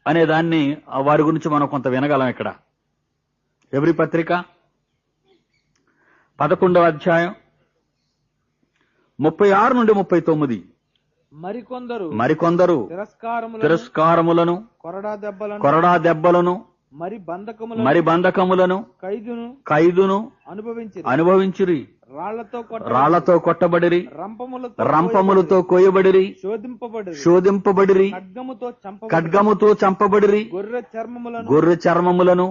అనేదాన్ని వారి గురించి మనం కొంత వినగలం. ఇక్కడ హెబ్రీ పత్రిక 11వ అధ్యాయం 36 నుండి 39. మరికొందరు తిరస్కారములను తిరస్కారములను కొరడా దెబ్బలను మరి బంధకములను ఖైదును అనుభవించిరి. రాళ్లతో కొట్టబడిరి, రంపములతో కోయబడిరి, శోధింపబడిరి, ఖడ్గముతో చంపబడిరి, గొర్రె చర్మములను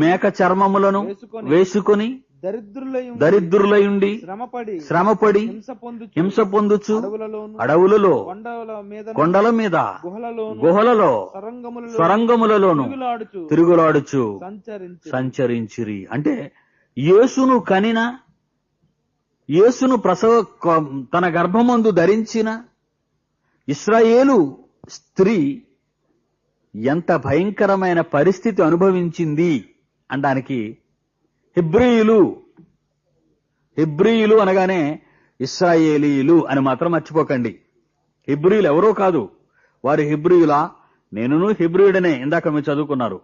మేక చర్మములను వేసుకుని దరిద్రులయుండి శ్రమపడి హింస పొందుచు అడవులలో కొండల మీద గుహలలో సొరంగములలోను తిరుగులాడుచు సంచరించిరి. అంటే యేసును తన గర్భమందు ధరించిన ఇశ్రాయేలు స్త్రీ ఎంత భయంకరమైన పరిస్థితి అనుభవించింది అనడానికి హెబ్రీయులు అనగానే ఇశ్రాయేలీలు అని మాత్రం మర్చిపోకండి. హెబ్రీయులు ఎవరో కాదు. వారు హెబ్రీయులా? నేనును హెబ్రీయుడనే ఇందాక మీరు చదువుకున్నారు.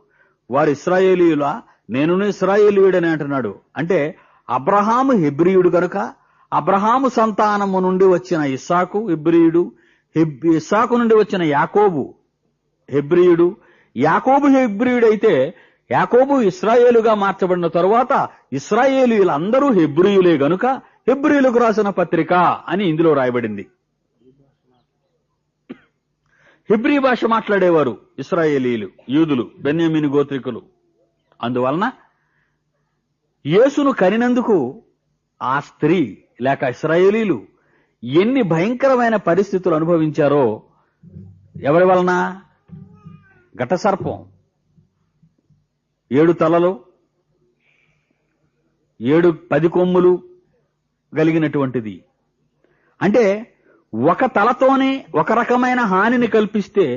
వారు ఇశ్రాయేలీయులా? నేనును ఇశ్రాయేలీయుడనే అంటున్నాడు. అంటే అబ్రహాము హెబ్రీయుడు కనుక అబ్రహాము సంతానము నుండి వచ్చిన ఇస్సాకు హెబ్రీయుడు, ఇస్సాకు నుండి వచ్చిన యాకోబు హెబ్రీయుడు, యాకోబు హెబ్రీయుడైతే యాకోబు ఇశ్రాయేలుగా మార్చబడిన తరువాత ఇశ్రాయేలీయులందరూ హెబ్రీయులే గనుక హెబ్రీయులకు రాసిన పత్రిక అని ఇందులో రాయబడింది. హెబ్రీ భాష మాట్లాడేవారు ఇశ్రాయేలీయులు, యూదులు, బెన్యామీను గోత్రికులు. అందువలన యేసును కనినందుకు ఆ స్త్రీ లేక ఇశ్రాయేలీలు ఎన్ని భయంకరమైన పరిస్థితులు అనుభవించారో ఎవరి వలన? ఘటసర్పం 7 తలలు 10 కొమ్ములు కలిగినటువంటిది. అంటే ఒక తలతోనే ఒక రకమైన హానిని కల్పిస్తే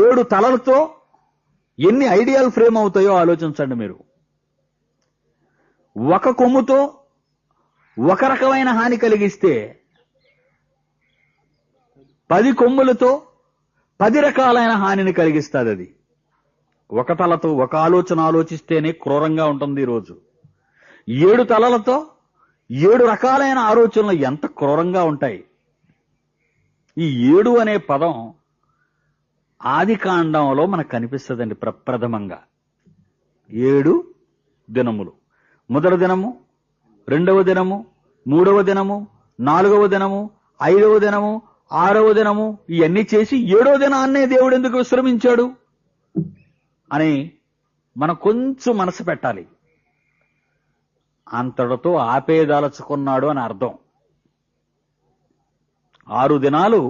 7 తలలతో ఎన్ని ఐడియల్ ఫ్రేమ్ అవుతాయో ఆలోచించండి మీరు. ఒక కొమ్ముతో ఒక రకమైన హాని కలిగిస్తే 10 కొమ్ములతో 10 రకాలైన హానిని కలిగిస్తుంది. అది ఒక తలతో ఒక ఆలోచన ఆలోచిస్తేనే క్రూరంగా ఉంటుంది. ఈరోజు 7 తలలతో 7 రకాలైన ఆలోచనలు ఎంత క్రూరంగా ఉంటాయి. ఈ 7 అనే పదం ఆది కాండంలో మనకు కనిపిస్తుందండి. ప్రప్రథమంగా 7 దినములు. మొదటి దినము, 2వ దినము, 3వ దినము, 4వ దినము, 5వ దినము, 6వ దినము, ఇవన్నీ చేసి 7వ దినాన్నే దేవుడు ఎందుకు విశ్రమించాడు అని మనం కొంచెం మనసు పెట్టాలి. అంతటితో ఆపేదలుచుకున్నాడు అని అర్థం. 6 దినాలు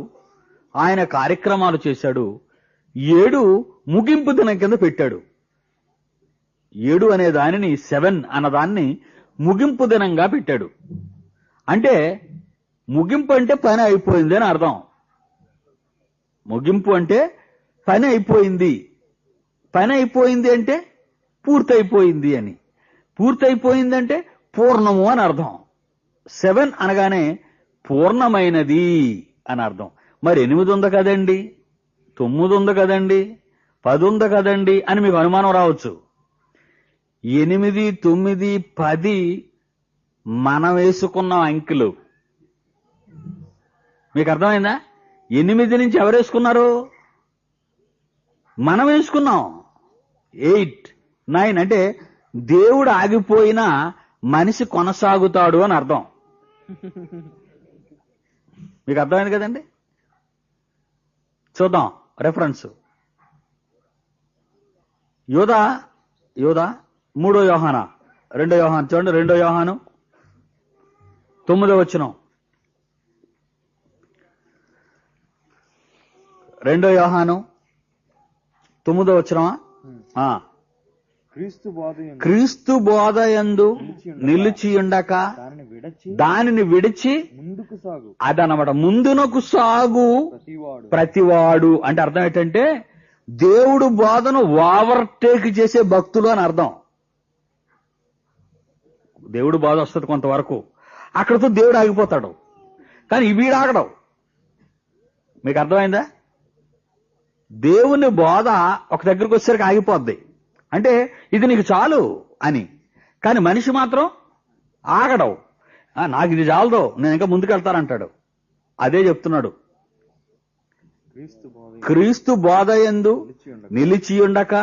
ఆయన కార్యక్రమాలు చేశాడు. 7 ముగింపు దినం కింద పెట్టాడు. 7 అనే దానిని 7 అన్నదాన్ని ముగింపు దినంగా పెట్టాడు. అంటే ముగింపు అంటే పని అయిపోయింది అని అర్థం. ముగింపు అంటే పని అయిపోయింది. పని అయిపోయింది అంటే పూర్తయిపోయింది అని. పూర్తయిపోయింది అంటే పూర్ణము అని అర్థం. 7 అనగానే పూర్ణమైనది అని అర్థం. మరి 8 ఉంది కదండి, 9 ఉంది కదండి, 10 ఉంది కదండి అని మీకు అనుమానం రావచ్చు. 8, 9, 10 మనం వేసుకున్న అంకెలు. మీకు అర్థమైందా? 8 నుంచి ఎవరు వేసుకున్నారు? మనం వేసుకున్నాం. 8, 9 అంటే దేవుడు ఆగిపోయినా మనిషి కొనసాగుతాడు అని అర్థం. మీకు అర్థమైంది కదండి? చూద్దాం రెఫరెన్స్. యోధా 3వ యోహాను, 2వ యోహాను చూడండి. 2వ యోహాను 9వ వచనం. 2వ యోహాను 9వ వచనమా? క్రీస్తు బోధయందు నిలిచియుండక దానిని విడిచి అదనమాట ముందునకు సాగు ప్రతివాడు. అంటే అర్థం ఏంటంటే దేవుడు బోధను ఓవర్టేక్ చేసే భక్తులు అని అర్థం. దేవుడు బోధ వస్తుంది కొంతవరకు, అక్కడితో దేవుడు ఆగిపోతాడు. కానీ వీడు ఆగడం. మీకు అర్థమైందా? దేవుని బోధ ఒక దగ్గరకు వచ్చేసరికి ఆగిపోద్ది. అంటే ఇది నీకు చాలు అని. కానీ మనిషి మాత్రం ఆగడం. నాకు ఇది చాలదు, నేను ఇంకా ముందుకెళ్తానంటాడు. అదే చెప్తున్నాడు. క్రీస్తు బోధ క్రీస్తు బోధయందు నిలిచియుండక నిలిచియుండక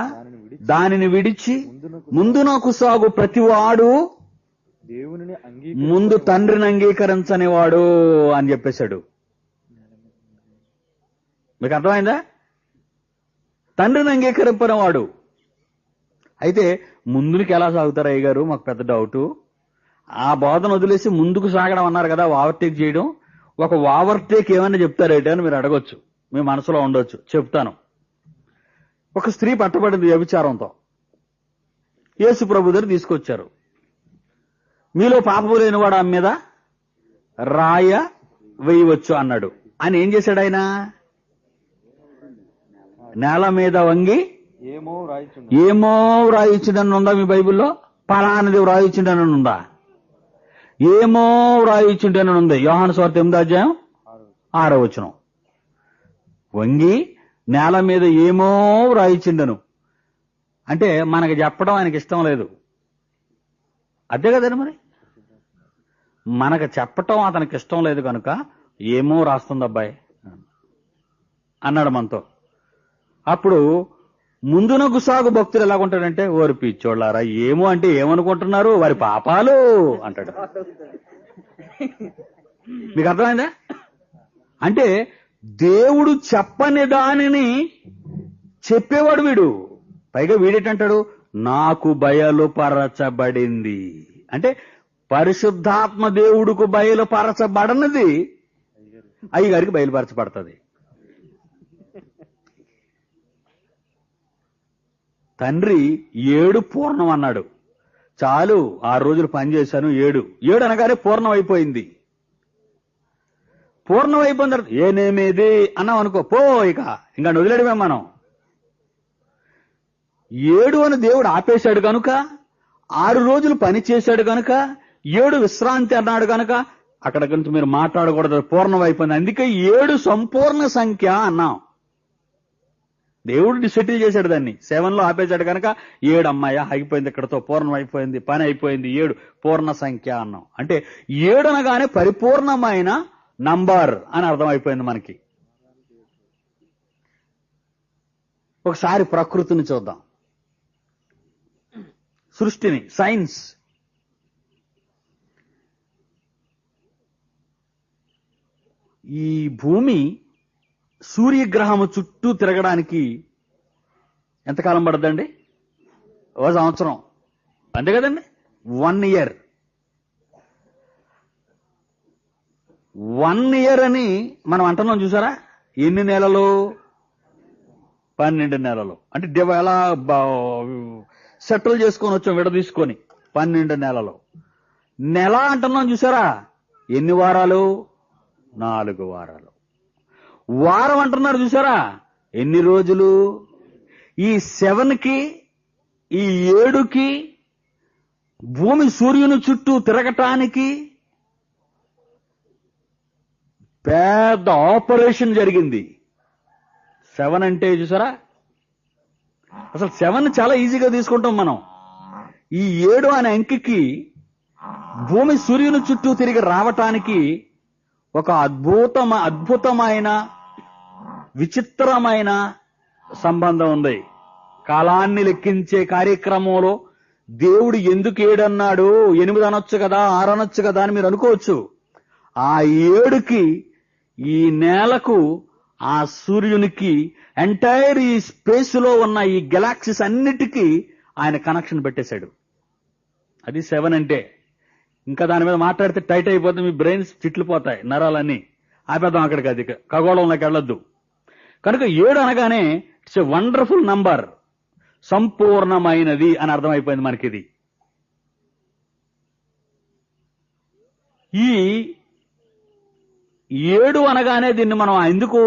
దానిని విడిచి ముందునకు ముందునకు సాగు ప్రతివాడు దేవునిని ముందు తండ్రిని అంగీకరించనివాడు అని చెప్పేశాడు. మీకు అర్థమైందా? తండ్రిని అంగీకరింపనివాడు. అయితే ముందుకి ఎలా సాగుతారు అయ్య గారు? మాకు పెద్ద డౌటు. ఆ బోధన వదిలేసి ముందుకు సాగడం అన్నారు కదా, ఓవర్టేక్ చేయడం. ఒక ఓవర్టేక్ ఏమన్నా చెప్తారేంటి అని మీరు అడగొచ్చు, మీ మనసులో ఉండొచ్చు. చెప్తాను. ఒక స్త్రీ పట్టబడింది వ్యభిచారంతో. యేసు ప్రభు దగ్గర తీసుకొచ్చారు. మీలో పాపము లేనివాడు ఆమె మీద రాయ వేయవచ్చు అన్నాడు. ఆయన ఏం చేశాడు? ఆయన నేల మీద వంగి ఏమో రాయిచుండు. ఏమో వ్రాయించిండని ఉందా మీ బైబిల్లో? పలానది వ్రాయించిండని ఉందా? ఏమో వ్రాయించిండని ఉంది. యోహాను సువార్త 8వ అధ్యాయం 6వ వచనం. వంగి నేల మీద ఏమో వ్రాయించిండను అంటే మనకి చెప్పడం ఆయనకి ఇష్టం లేదు. అదే కదండి మరి. మనకు చెప్పటం అతనికి ఇష్టం లేదు కనుక ఏమో రాస్తుంది అబ్బాయి అన్నాడు మనతో. అప్పుడు ముందునకు సాగు భక్తులు ఎలాగుంటాడంటే, ఓరి పిచ్చోళ్ళారా, ఏమో అంటే ఏమనుకుంటున్నారు, వారి పాపాలు అంటాడు. మీకు అర్థమైందా? అంటే దేవుడు చెప్పని దానిని చెప్పేవాడు వీడు. పైగా వీడేటంటాడు, నాకు బయలుపరచబడింది అంటే పరిశుద్ధాత్మ దేవుడుకు బయలుపరచబడనిది అయ్యగారికి బయలుపరచబడుతుంది. తండ్రి 7 పూర్ణం అన్నాడు. చాలు, 6 రోజులు పనిచేశాను, 7 అనగానే పూర్ణం అయిపోయింది. పూర్ణం అయిపోయిన తర్వాత ఏనేమేది అన్నాం అనుకో, పో ఇంకా వదిలేడమే మనం. 7 అని దేవుడు ఆపేశాడు కనుక, 6 రోజులు పని చేశాడు కనుక, 7 విశ్రాంతి అన్నాడు కనుక అక్కడ గురించి మీరు మాట్లాడకూడదు, పూర్ణం అయిపోయింది. అందుకే 7 సంపూర్ణ సంఖ్య అన్నాం. దేవుడు సెటిల్ చేశాడు దాన్ని. 7లో ఆపేశాడు కనుక 7 అమ్మాయ అయిపోయింది, ఇక్కడతో పూర్ణం అయిపోయింది, పని అయిపోయింది, 7 పూర్ణ సంఖ్య అన్నాం. అంటే 7 అనగానే పరిపూర్ణమైన నంబర్ అని అర్థమైపోయింది మనకి. ఒకసారి ప్రకృతిని చూద్దాం, సృష్టిని, సైన్స్. ఈ భూమి సూర్యగ్రహము చుట్టూ తిరగడానికి ఎంతకాలం పడుతుందండి? 1 సంవత్సరం, అంతే కదండి. 1 ఇయర్. 1 ఇయర్ అని మనం అంటున్నాం చూసారా? ఎన్ని నెలలు? 12 నెలలు. అంటే ఎలా సెటిల్ చేసుకొని వచ్చాం విడదీసుకొని. 12 నెలలు. నెల అంటున్నాం చూసారా? ఎన్ని వారాలు? 4 వారాలు. వారం అంటున్నారు చూసారా? ఎన్ని రోజులు? ఈ 7కి ఈ 7కి భూమి సూర్యుని చుట్టూ తిరగటానికి పెద్ద ఆపరేషన్ జరిగింది. 7 అంటే చూసారా? అసలు 7 చాలా ఈజీగా తీసుకుంటాం మనం. ఈ 7 అనే అంకెకి భూమి సూర్యుని చుట్టూ తిరిగి రావటానికి ఒక అద్భుతమైన విచిత్రమైన సంబంధం ఉంది. కాలాన్ని లెక్కించే కార్యక్రమంలో దేవుడు ఎందుకు 7 అన్నాడు? 8 అనొచ్చు కదా, 6 అనొచ్చు కదా అని మీరు అనుకోవచ్చు. ఆ 7కి, ఈ నేలకు, ఆ సూర్యునికి, ఎంటైర్ ఈ స్పేస్ లో ఉన్న ఈ గెలాక్సీస్ అన్నిటికీ ఆయన కనెక్షన్ పెట్టేశాడు. అది 7 అంటే. ఇంకా దాని మీద మాట్లాడితే టైట్ అయిపోతుంది, మీ బ్రెయిన్స్ చిట్లు పోతాయి, నరాలన్నీ. ఆపేద్దాం అక్కడికి, అది ఖగోళంలోకి వెళ్ళొద్దు. కనుక 7 అనగానే ఇట్స్ ఎ వండర్ఫుల్ నంబర్, సంపూర్ణమైనది అని అర్థమైపోయింది మనకిది. ఈ 7 అనగానే దీన్ని మనం ఎందుకు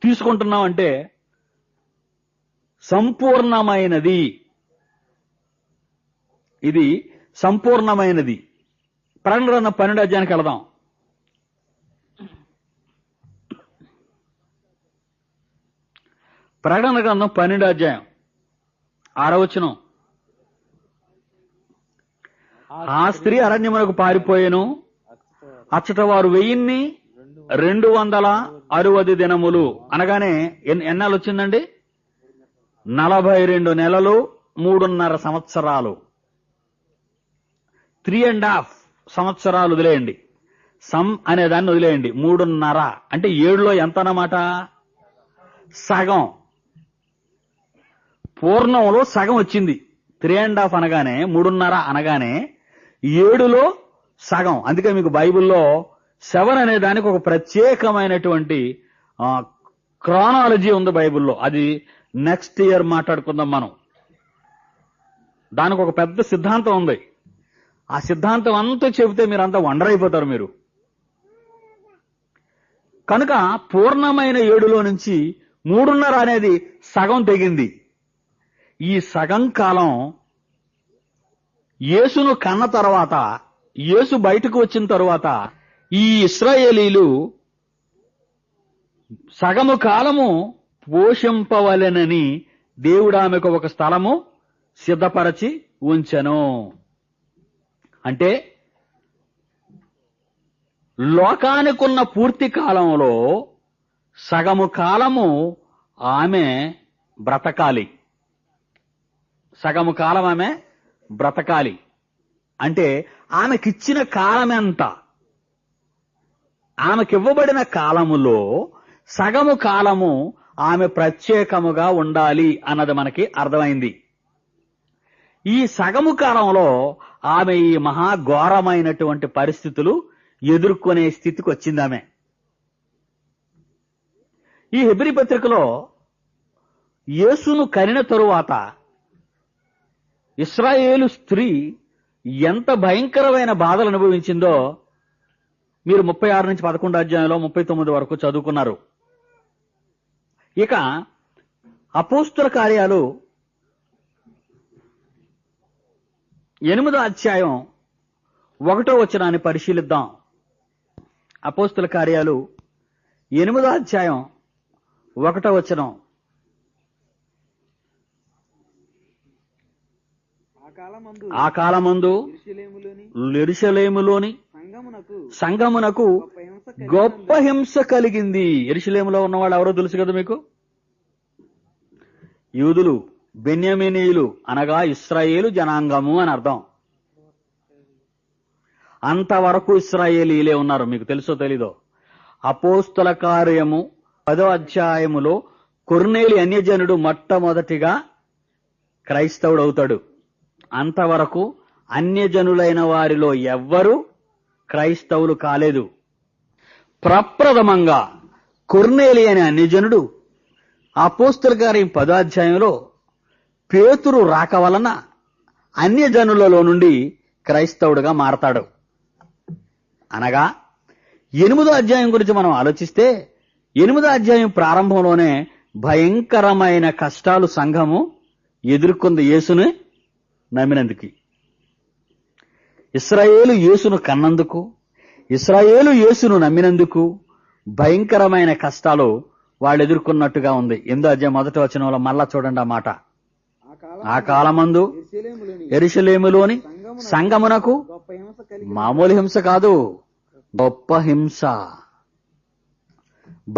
తీసుకుంటున్నాం అంటే, సంపూర్ణమైనది, ఇది సంపూర్ణమైనది. ప్రకటన గ్రంథం 12వ అధ్యాయానికి వెళదాం. ప్రకటన గ్రంథం 12వ అధ్యాయం 6వ వచనం. ఆ స్త్రీ అరణ్యమునకు పారిపోయెను. అచ్చట వారు 1260 దినములు అనగానే ఎన్నాళ్ళు వచ్చిందండి? 42 నెలలు 3.5 సంవత్సరాలు. 3.5 సంవత్సరాలు వదిలేయండి, సమ్ అనే దాన్ని వదిలేయండి. 3.5 అంటే 7లో ఎంత అన్నమాట? సగం. పూర్ణంలో సగం వచ్చింది. 3.5 అనగానే 3.5 అనగానే 7లో సగం. అందుకే మీకు బైబిల్లో 7 అనే దానికి ఒక ప్రత్యేకమైనటువంటి క్రానాలజీ ఉంది బైబిల్లో. అది నెక్స్ట్ ఇయర్ మాట్లాడుకుందాం మనం. దానికి ఒక పెద్ద సిద్ధాంతం ఉంది. ఆ సిద్ధాంతం అంతా చెబితే మీరంతా వండర్ అయిపోతారు మీరు. కనుక పూర్ణమైన 7లో నుంచి 3.5 అనేది సగం తెగింది. ఈ సగం కాలం యేసును కన్న తర్వాత, యేసు బయటకు వచ్చిన తర్వాత ఈ ఇశ్రాయేలీలు సగము కాలము పోషింపవలెనని దేవుడు ఆమెకు ఒక స్థలము సిద్ధపరచి ఉంచెను. అంటే లోకానికున్న పూర్తి కాలంలో సగము కాలము ఆమె బ్రతకాలి. సగము కాలం ఆమె బ్రతకాలి అంటే ఆమెకిచ్చిన కాలం ఎంత? ఆమెకివ్వబడిన కాలములో సగము కాలము ఆమె ప్రత్యేకముగా ఉండాలి అన్నది మనకి అర్థమైంది. ఈ సగము కాలంలో ఆమె ఈ మహాఘోరమైనటువంటి పరిస్థితులు ఎదుర్కొనే స్థితికి వచ్చింది ఆమె. ఈ హెబ్రీ పత్రికలో యేసును కనిన తరువాత ఇశ్రాయేలు స్త్రీ ఎంత భయంకరమైన బాధలు అనుభవించిందో మీరు 36 నుంచి 11 అధ్యాయంలో 39 వరకు చదువుకున్నారు. ఇక అపోస్తుల కార్యాలు 8వ అధ్యాయం 1వ వచనాన్ని పరిశీలిద్దాం. అపోస్తుల కార్యాలు 8వ అధ్యాయం 1వ వచనం. ఆ కాలమందు యెరూషలేములోని సంఘమునకు గొప్ప హింస కలిగింది. యెరూషలేములో ఉన్నవాళ్ళు ఎవరో తెలుసు కదా మీకు? యూదులు, బెన్యామీనీయులు అనగా ఇశ్రాయేలు జనాంగము అని అర్థం. అంతవరకు ఇశ్రాయేలీలే ఉన్నారు. మీకు తెలుసో తెలీదో? అపోస్తుల కార్యము 10వ అధ్యాయములో కొర్నేలి అన్యజనుడు మొట్టమొదటిగా క్రైస్తవుడు అవుతాడు. అంతవరకు అన్యజనులైన వారిలో ఎవ్వరూ క్రైస్తవులు కాలేదు. ప్రప్రథమంగా కొర్నేలి అనే అన్యజనుడు అపోస్తుల కార్యం 10వ అధ్యాయంలో పేతురు రాక వలన అన్యజనులలో నుండి క్రైస్తవుడుగా మారతాడు. అనగా 8వ అధ్యాయం గురించి మనం ఆలోచిస్తే 8వ అధ్యాయం ప్రారంభంలోనే భయంకరమైన కష్టాలు సంఘము ఎదుర్కొంది యేసుని నమ్మినందుకు. ఇశ్రాయేలు యేసును కన్నందుకు, ఇశ్రాయేలు యేసును నమ్మినందుకు భయంకరమైన కష్టాలు వాళ్ళు ఎదుర్కొన్నట్టుగా ఉంది. 8వ అధ్యాయం 1వ వచనంలో మళ్ళా చూడండి ఆ మాట. ఆ కాలమందు యెరూషలేములోని సంఘమునకు మామూలు హింస కాదు, గొప్ప హింస,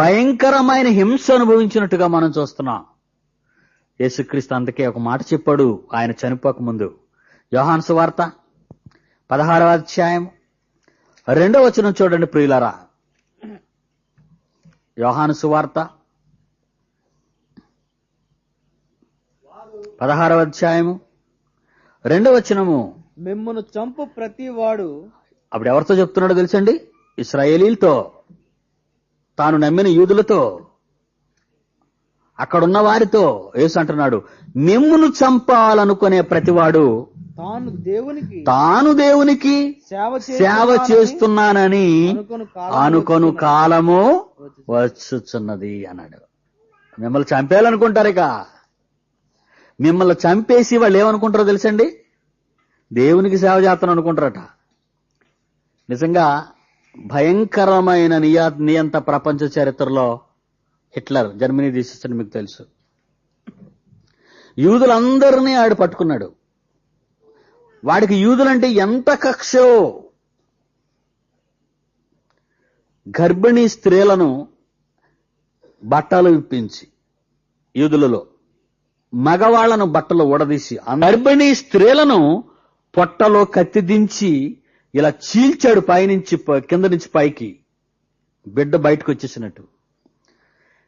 భయంకరమైన హింస అనుభవించినట్టుగా మనం చూస్తున్నాం. యేసుక్రీస్తు అందుకే ఒక మాట చెప్పాడు ఆయన చనిపోక ముందు. యోహాను సువార్త 16వ అధ్యాయం 2వ వచనం చూడండి ప్రియులారా. యోహాను సువార్త 16వ అధ్యాయము 2వ వచనము. మిమ్మును చంపు ప్రతి వాడు. అప్పుడు ఎవరితో చెప్తున్నాడో తెలుసండి? ఇశ్రాయేలీలతో, తాను నమ్మిన యూదులతో, అక్కడున్న వారితో యేసు అంటున్నాడు, మిమ్మును చంపాలనుకునే ప్రతివాడు తాను దేవునికి సేవ చేస్తున్నానని అనుకొను కాలము వచ్చుచున్నది అన్నాడు. మిమ్మల్ని చంపేయాలనుకుంటారు. ఇక మిమ్మల్ని చంపేసి వాళ్ళు ఏమనుకుంటారో తెలుసండి? దేవునికి సేవ చేస్తాను అనుకుంటారట. నిజంగా భయంకరమైన నియంత ప్రపంచ చరిత్రలో హిట్లర్, జర్మనీ దేశస్థుడు, మీకు తెలుసు. యూదులందరినీ ఆడు పట్టుకున్నాడు. వాడికి యూదులంటే ఎంత కక్షో. గర్భిణీ స్త్రీలను బట్టలు విప్పించి యూదులలో మగవాళ్లను బట్టలు ఊడదీసి గర్భిణీ స్త్రీలను పొట్టలో కత్తి దించి ఇలా చీల్చాడు, పైనుంచి కింద నుంచి పైకి బిడ్డ బయటకు వచ్చేసినట్టు.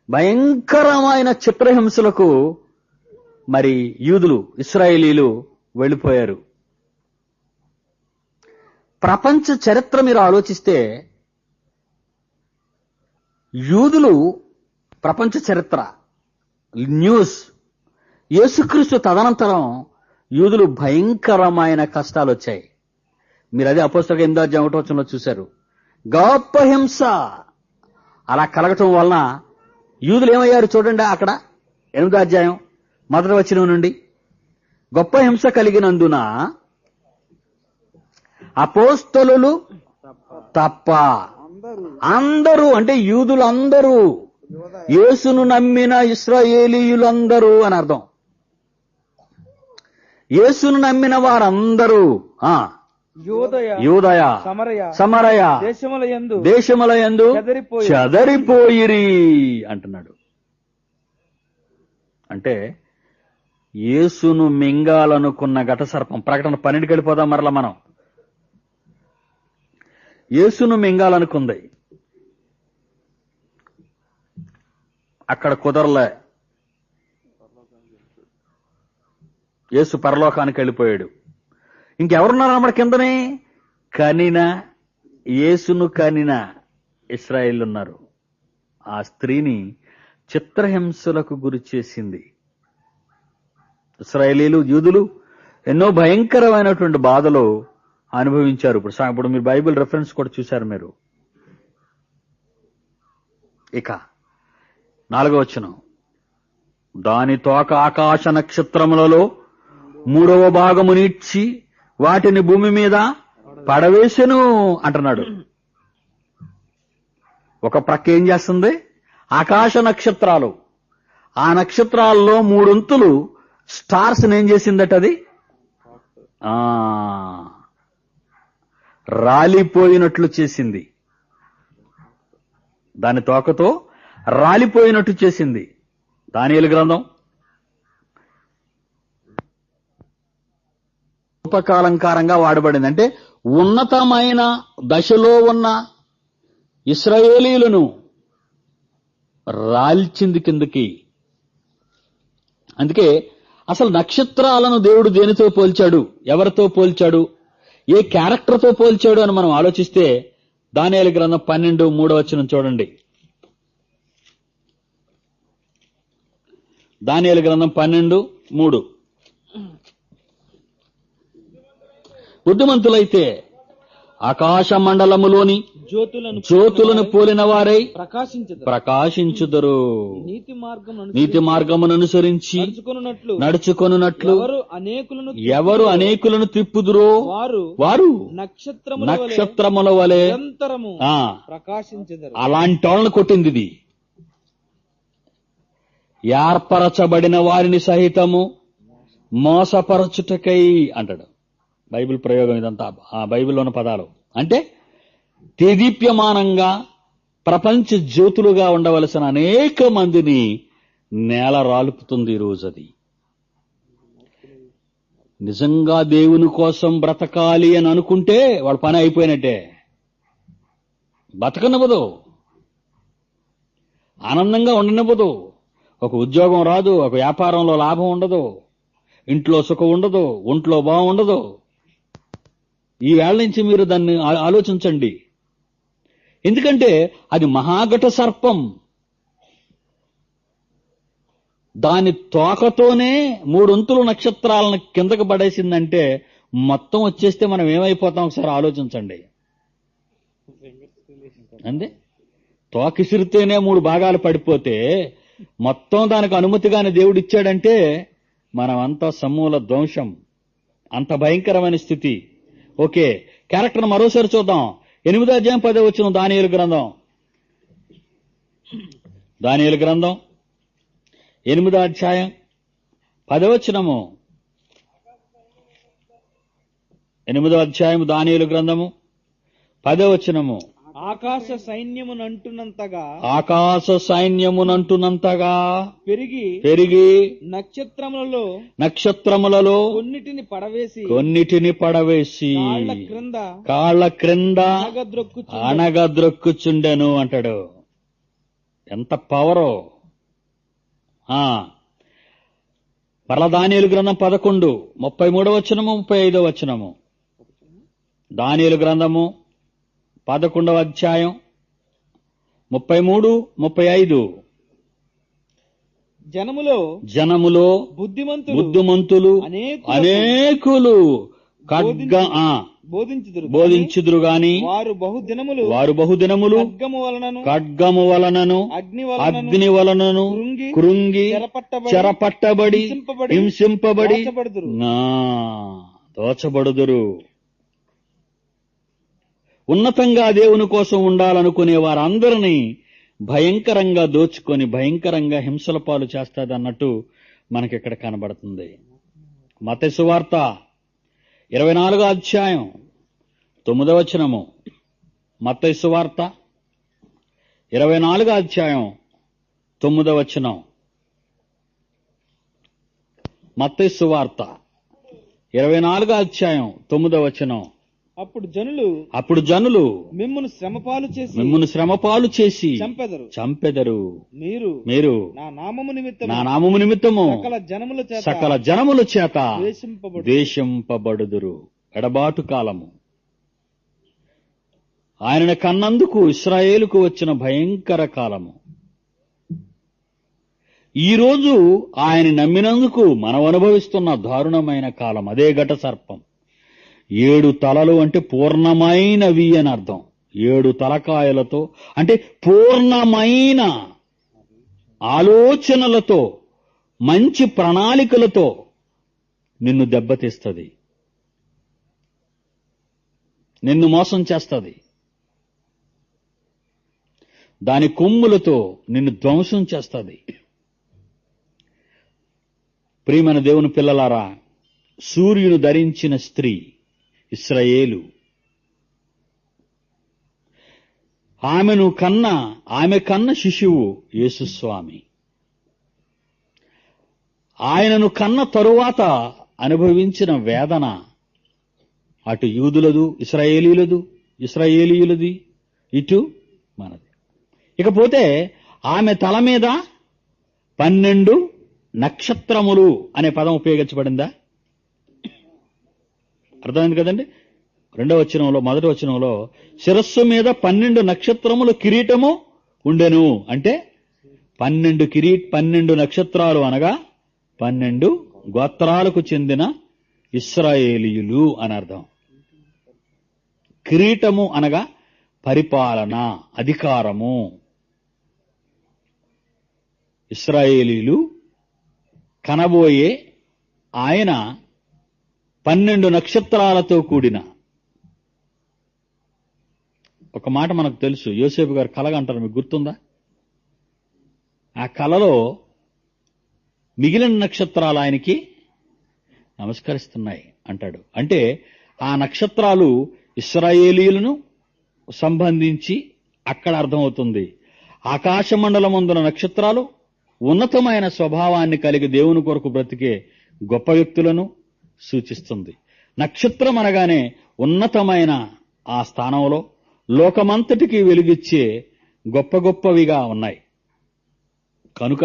భయంకరమైన చిత్రహింసలకు మరి యూదులు, ఇశ్రాయేలీలు వెళ్ళిపోయారు. ప్రపంచ చరిత్ర మీరు ఆలోచిస్తే యూదులు ప్రపంచ చరిత్ర న్యూస్, యేసుక్రీస్తు తదనంతరం యూదులు భయంకరమైన కష్టాలు వచ్చాయి. మీరు అదే అపోస్తలుల 8:1 చూశారు. గొప్ప హింస అలా కలగటం వలన యూదులు ఏమయ్యారు చూడండి. అక్కడ 8:1 నుండి గొప్ప హింస కలిగినందున అపోస్తలులు తప్ప అందరూ, అంటే యూదులందరూ, యేసును నమ్మిన ఇశ్రాయేలీయులందరూ అని అర్థం. యేసును నమ్మిన వారందరూ యూదయ సమరయ దేశములయందు చెదరిపోయిరి అంటున్నాడు. అంటే యేసును మింగాలనుకున్న ఘట సర్పం. ప్రకటన 12కి వెళ్ళిపోదాం మరలా మనం. యేసును మింగాలనుకుంది, అక్కడ కుదరలే. యేసు పరలోకానికి వెళ్ళిపోయాడు. ఇంకెవరున్నారు అన్నమాట కిందనే? యేసును కనిన ఇశ్రాయేలు ఉన్నారు. ఆ స్త్రీని చిత్రహింసలకు గురి చేసింది. ఇశ్రాయేలీలు, యూదులు ఎన్నో భయంకరమైనటువంటి బాధలు అనుభవించారు. ఇప్పుడు మీరు బైబిల్ రెఫరెన్స్ కూడా చూశారు మీరు. ఇక 4వ వచనం, దాని తోక ఆకాశ నక్షత్రములలో 3వ భాగము నీడ్చి వాటిని భూమి మీద పడవేసెను అంటున్నాడు. ఒక ప్రక్క ఏం చేస్తుంది? ఆకాశ నక్షత్రాలు. ఆ నక్షత్రాల్లో 3 వంతులు స్టార్స్ ఏం చేసిందట? అది రాలిపోయినట్లు చేసింది. దాని తోకతో రాలిపోయినట్టు చేసింది. దానియేలు గ్రంథం రూపకాలంకారంగా వాడబడింది. అంటే ఉన్నతమైన దశలో ఉన్న ఇశ్రాయేలీలను రాల్చింది కిందకి. అందుకే అసలు నక్షత్రాలను దేవుడు దేనితో పోల్చాడు, ఎవరితో పోల్చాడు, ఏ క్యారెక్టర్తో పోల్చాడు అని మనం ఆలోచిస్తే దానియేలు గ్రంథం 12:3 చూడండి. దానియేలు గ్రంథం 12:3, బుద్ధిమంతులైతే ఆకాశ మండలములోని జ్యోతులను పోలిన వారై ప్రకాశించుదరు. నీతి మార్గమును అనుసరించి నడుచుకొనున్నట్లు ఎవరు అనేకులను త్రిప్పుదురో వారు నక్షత్రముల వలె ప్రకాశించుదరు. అలాంటి వాళ్ళని కొట్టింది ఇది. ఏర్పరచబడిన వారిని సహితము మోసపరచుటకై అంటాడు. బైబిల్ ప్రయోగం ఇదంతా, ఆ బైబిల్లోని పదాలు. అంటే దేదీప్యమానంగా ప్రపంచ జ్యోతులుగా ఉండవలసిన అనేక మందిని నేల రాలుపుతుంది ఈరోజు. అది నిజంగా దేవుని కోసం బ్రతకాలి అని అనుకుంటే వాడు పని అయిపోయినట్టే. బతకనివ్వదు, ఆనందంగా ఉండనివ్వదు. ఒక ఉద్యోగం రాదు, ఒక వ్యాపారంలో లాభం ఉండదు, ఇంట్లో సుఖం ఉండదు, ఒంట్లో బాగుండదు. ఈ వేళ నుంచి మీరు దాన్ని ఆలోచించండి. ఎందుకంటే అది మహాఘట సర్పం. దాని తోకతోనే 3 వంతులు నక్షత్రాలను కిందకు పడేసిందంటే మొత్తం వచ్చేస్తే మనం ఏమైపోతాం ఒకసారి ఆలోచించండి. అంతే, తోకిసిరితేనే 3 భాగాలు పడిపోతే మొత్తం దానికి అనుమతిగానే దేవుడు ఇచ్చాడంటే మనమంతా సమూల ధ్వంసం. అంత భయంకరమైన స్థితి. ఓకే, క్యారెక్టర్ మరోసారి చూద్దాం. 8:10 దానియేలు గ్రంథం 8వ అధ్యాయం 10వ వచనము. 8వ అధ్యాయము దానియేలు గ్రంథము 10వ వచనము. ఆకాశ సైన్యమునంటున్నంతగా ఆకాశ సైన్యమునంటున్నంతగా పెరిగి పెరిగి నక్షత్రములలో కొన్నిటిని పడవేసి కాళ్ల క్రింద అణగద్రొక్కుచు అణగద్రొక్కుచుండెను అంటాడు. ఎంత పవరో! మరలా దానియేలు గ్రంథం 11 33వ వచనము 35వ వచనము. దానియేలు గ్రంథము 11వ అధ్యాయం 33, 35. జనములో బుద్ధిమంతులు అనేకులు బోధించుదురు గాని వారు బహుదినములు ఖడ్గము వలనను అగ్ని వలనను కృంగి చెరపట్టబడి హింసింపబడి దోచబడుదురు. ఉన్నతంగా దేవుని కోసం ఉండాలనుకునే వారందరినీ భయంకరంగా దోచుకొని భయంకరంగా హింసల పాలు చేస్తాదన్నట్టు మనకిక్కడ కనబడుతుంది. మత్తయి సువార్త 24వ అధ్యాయం 9వ వచనము. మత్తయి సువార్త 24వ అధ్యాయం 9వ వచనం. మత్తయి సువార్త 24వ అధ్యాయం 9వ వచనం. అప్పుడు జనులు మిమ్మును శ్రమపాలు చేసి చంపెదరు. మీరు నా నామము నిమిత్తము సకల జనముల చేత ద్వేషింపబడుదురు. ఎడబాటు కాలము. ఆయనను కన్నందుకు ఇశ్రాయేలుకు వచ్చిన భయంకర కాలము. ఈరోజు ఆయన నమ్మినందుకు మనం అనుభవిస్తున్న దారుణమైన కాలం. అదే ఘట సర్పం. 7 తలలు అంటే పూర్ణమైనవి అని అర్థం. 7 తలకాయలతో అంటే పూర్ణమైన ఆలోచనలతో మంచి ప్రణాళికలతో నిన్ను దెబ్బతీస్తుంది, నిన్ను మోసం చేస్తుంది. దాని కొమ్ములతో నిన్ను ధ్వంసం చేస్తుంది. ప్రియమైన దేవుని పిల్లలారా, సూర్యుని ధరించిన స్త్రీ ఇశ్రాయేలు. ఆమె కన్న శిశువు యేసుస్వామి. ఆయనను కన్న తరువాత అనుభవించిన వేదన అటు యూదులదు ఇశ్రాయేలీయులది ఇటు మనది. ఇకపోతే ఆమె తల మీద 12 నక్షత్రములు అనే పదం ఉపయోగించబడిందా? అర్థమైంది కదండి. 2వ వచనంలో 1వ వచనంలో శిరస్సు మీద 12 నక్షత్రముల కిరీటము ఉండెను అంటే 12 నక్షత్రాలు అనగా 12 గోత్రాలకు చెందిన ఇశ్రాయేలీయులు అని అర్థం. కిరీటము అనగా పరిపాలన, అధికారము. ఇశ్రాయేలీయులు కనబోయే ఆయన 12 నక్షత్రాలతో కూడిన. ఒక మాట మనకు తెలుసు, యోసేపు గారు కలగంటారు, మీకు గుర్తుందా? ఆ కలలో మిగిలిన నక్షత్రాలు ఆయనకి నమస్కరిస్తున్నాయి అంటాడు. అంటే ఆ నక్షత్రాలు ఇశ్రాయేలీయులను సంబంధించి అక్కడ అర్థమవుతుంది. ఆకాశమండలమందున నక్షత్రాలు ఉన్నతమైన స్వభావాన్ని కలిగి దేవుని కొరకు బ్రతికే గొప్ప వ్యక్తులను సూచిస్తుంది. నక్షత్రం అనగానే ఉన్నతమైన ఆ స్థానంలో లోకమంతటికి వెలుగిచ్చే గొప్పవిగా ఉన్నాయి. కనుక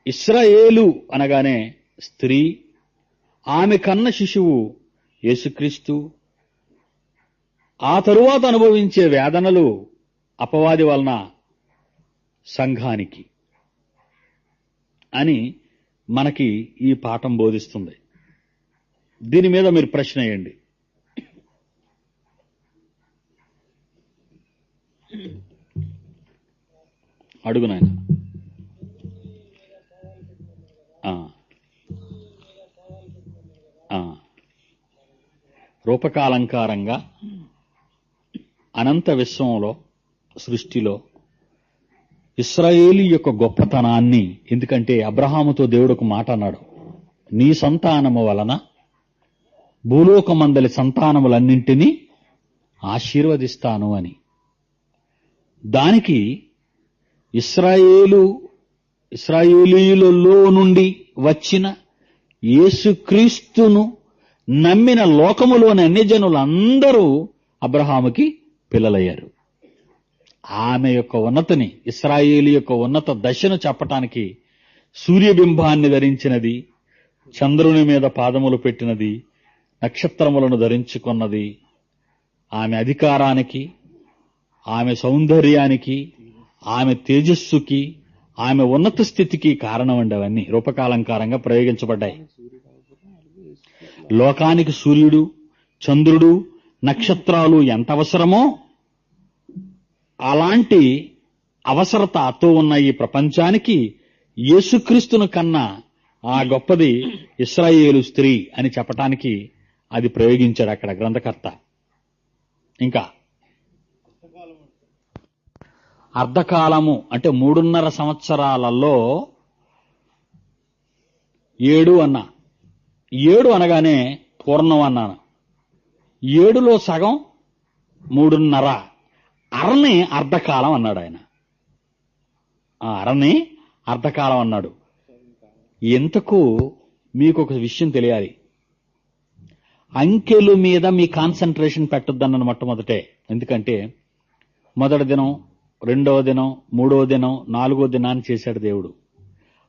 ఇశ్రాయేలు అనగానే స్త్రీ, ఆమె కన్న శిశువు యేసుక్రీస్తు, ఆ తరువాత అనుభవించే వేదనలు అపవాది వలన సంఘానికి అని మనకి ఈ పాఠం బోధిస్తుంది. దీని మీద మీరు ప్రశ్న వేయండి. అడుగు నాయన. రూపకాలంకారంగా అనంత విశ్వంలో, సృష్టిలో ఇశ్రాయేలు యొక్క గొప్పతనాన్ని, ఎందుకంటే అబ్రహాముతో దేవుడు ఒక మాట అన్నాడు, నీ సంతానము వలన భూలోకమందలి సంతానములన్నింటినీ ఆశీర్వదిస్తాను అని. దానికి ఇశ్రాయేలీయులలో నుండి వచ్చిన యేసుక్రీస్తును నమ్మిన లోకములోని అన్యజనులందరూ అబ్రహాముకి పిల్లలయ్యారు. ఆమె యొక్క ఉన్నతిని, ఇశ్రాయేలు యొక్క ఉన్నత దశను చెప్పటానికి సూర్యబింబాన్ని ధరించినది, చంద్రుని మీద పాదములు పెట్టినది, నక్షత్రములను ధరించుకున్నది, ఆమె అధికారానికి, ఆమె సౌందర్యానికి, ఆమె తేజస్సుకి, ఆమె ఉన్నత స్థితికి కారణం అండి. అవన్నీ రూపకాలంకారంగా ప్రయోగించబడ్డాయి. లోకానికి సూర్యుడు, చంద్రుడు, నక్షత్రాలు ఎంత అవసరమో అలాంటి అవసరతతో ఉన్న ఈ ప్రపంచానికి యేసుక్రీస్తును కన్నా ఆ గొప్పది ఇశ్రాయేలు స్త్రీ అని చెప్పటానికి అది ప్రయోగించాడు అక్కడ గ్రంథకర్త. ఇంకా అర్ధకాలము అంటే 3.5 సంవత్సరాలలో 7 అన్నా. 7 అనగానే పూర్ణం అన్నాను. 7లో సగం 3.5. అరని అర్ధకాలం అన్నాడు ఆయన. ఆ అరని అర్ధకాలం అన్నాడు. ఎంతకు మీకు ఒక విషయం తెలియాలి. అంకెలు మీద మీ కాన్సన్ట్రేషన్ పెట్టొద్దన్నాను మొట్టమొదటే. ఎందుకంటే మొదటి దినం, 2వ దినం, 3వ దినం, 4వ దినాన్ని చేశాడు దేవుడు.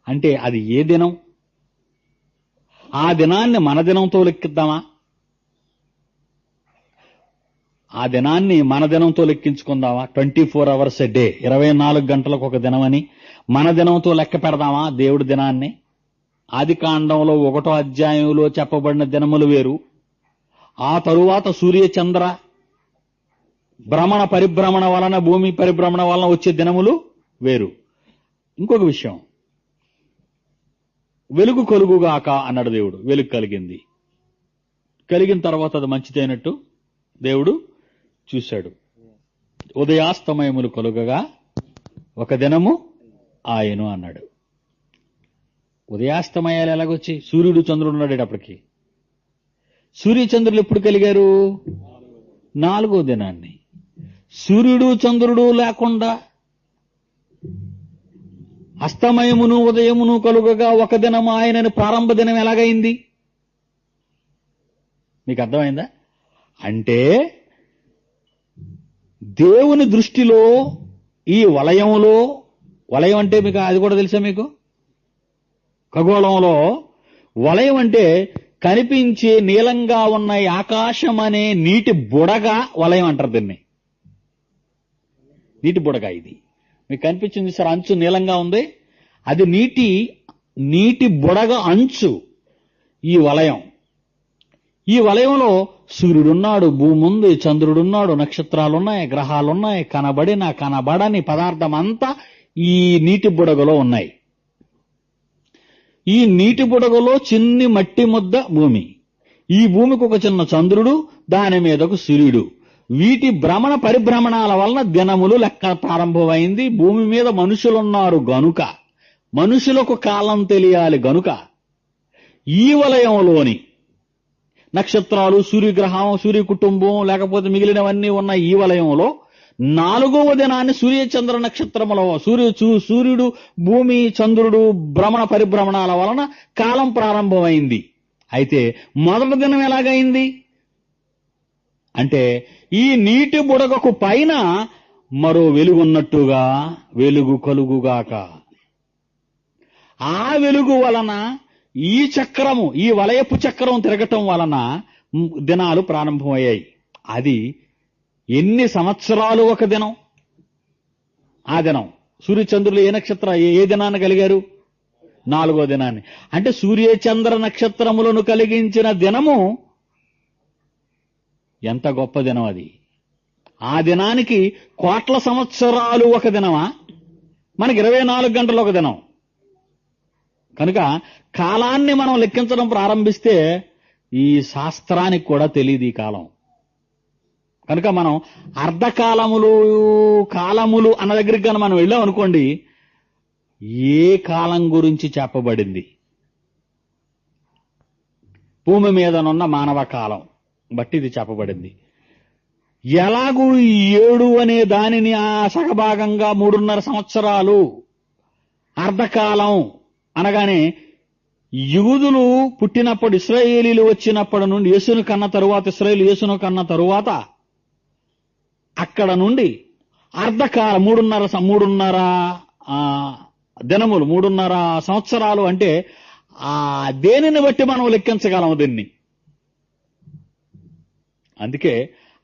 అంటే అది ఏ దినం? ఆ దినాన్ని మన దినంతో లెక్కిద్దామా? ఆ దినాన్ని మన దినంతో లెక్కించుకుందామా? 24 hours a day, 24 గంటలకు ఒక దినం అని మన దినంతో లెక్క పెడదామా దేవుడి దినాన్ని? ఆదికాండంలో 1వ అధ్యాయంలో చెప్పబడిన దినములు వేరు. ఆ తరువాత సూర్యచంద్ర భ్రమణ పరిభ్రమణ వలన, భూమి పరిభ్రమణ వలన వచ్చే దినములు వేరు. ఇంకొక విషయం, వెలుగు కలుగుగాక అన్నాడు దేవుడు. వెలుగు కలిగింది. కలిగిన తర్వాత అది మంచిదైనట్టు దేవుడు చూశాడు. ఉదయాస్తమయములు కలుగగా ఒక దినము ఆయను అన్నాడు. ఉదయాస్తమయాలు ఎలాగొచ్చి? సూర్యుడు చంద్రుడు ఉన్నాడేటప్పటికి. సూర్యచంద్రులు ఎప్పుడు కలిగారు? 4వ దినాన్ని. సూర్యుడు చంద్రుడు లేకుండా అస్తమయమును ఉదయమును కలుగగా ఒక దినము ఆయనని ప్రారంభ దినం ఎలాగైంది? మీకు అర్థమైందా? అంటే దేవుని దృష్టిలో ఈ వలయంలో, వలయం అంటే మీకు అది కూడా తెలుసా మీకు? ఖగోళంలో వలయం అంటే కనిపించే నీలంగా ఉన్న ఆకాశం అనే నీటి బుడగ వలయం అంటారు దీన్ని. నీటి బుడగ ఇది మీకు కనిపించింది సార్, అంచు నీలంగా ఉంది, అది నీటి బుడగ అంచు ఈ వలయం. ఈ వలయంలో సూర్యుడున్నాడు, భూమి ఉంది, చంద్రుడున్నాడు, నక్షత్రాలున్నాయి, గ్రహాలున్నాయి, కనబడిన కనబడని పదార్థం అంతా ఈ నీటి బుడగలో ఉన్నాయి. ఈ నీటి బుడగలో చిన్ని మట్టి ముద్ద భూమి. ఈ భూమికి ఒక చిన్న చంద్రుడు, దాని మీద ఒక సూర్యుడు. వీటి భ్రమణ పరిభ్రమణాల వలన దినములు లెక్క ప్రారంభమైంది. భూమి మీద మనుషులున్నారు గనుక, మనుషులకు కాలం తెలియాలి గనుక ఈ వలయంలోని నక్షత్రాలు, సూర్యగ్రహం, సూర్య కుటుంబం, లేకపోతే మిగిలినవన్నీ ఉన్న ఈ వలయంలో 4వ దినాన్ని సూర్యచంద్ర నక్షత్రముల సూర్యుడు, భూమి, చంద్రుడు భ్రమణ పరిభ్రమణాల వలన కాలం ప్రారంభమైంది. అయితే మొదటి దినం ఎలాగైంది అంటే ఈ నీటి బుడగకు పైన మరో వెలుగున్నట్టుగా వెలుగు కలుగుగాక. ఆ వెలుగు వలన ఈ చక్రము, ఈ వలయపు చక్రం తిరగటం వలన దినాలు ప్రారంభమయ్యాయి. అది ఎన్ని సంవత్సరాలు ఒక దినం? ఆ దినం సూర్యచంద్రులు ఏ నక్షత్ర ఏ దినాన్ని కలిగారు? 4వ దినాన్ని. అంటే సూర్యచంద్ర నక్షత్రములను కలిగించిన దినము ఎంత గొప్ప దినం అది. ఆ దినానికి కోట్ల సంవత్సరాలు ఒక దినమా? మనకి 24 గంటలు ఒక దినం. కనుక కాలాన్ని మనం లెక్కించడం ప్రారంభిస్తే ఈ శాస్త్రానికి కూడా తెలియదు ఈ కాలం. కనుక మనం కాలములు అన్న దగ్గరికి కానీ మనం వెళ్ళాం అనుకోండి, ఏ కాలం గురించి చెప్పబడింది? భూమి మీదనున్న మానవ కాలం బట్టి ఇది చెప్పబడింది. ఎలాగూ ఈ 7 అనే దానిని ఆ సగభాగంగా 3.5 సంవత్సరాలు అర్ధకాలం అనగానే యూదులు పుట్టినప్పుడు ఇశ్రాయేలీలు వచ్చినప్పటి నుండి యేసును కన్న తరువాత ఇశ్రాయేలు యేసును కన్న తరువాత అక్కడ నుండి అర్ధకాలం 3.5 దినములు 3.5 సంవత్సరాలు అంటే దేనిని బట్టి మనం లెక్కించగలము దీన్ని. అందుకే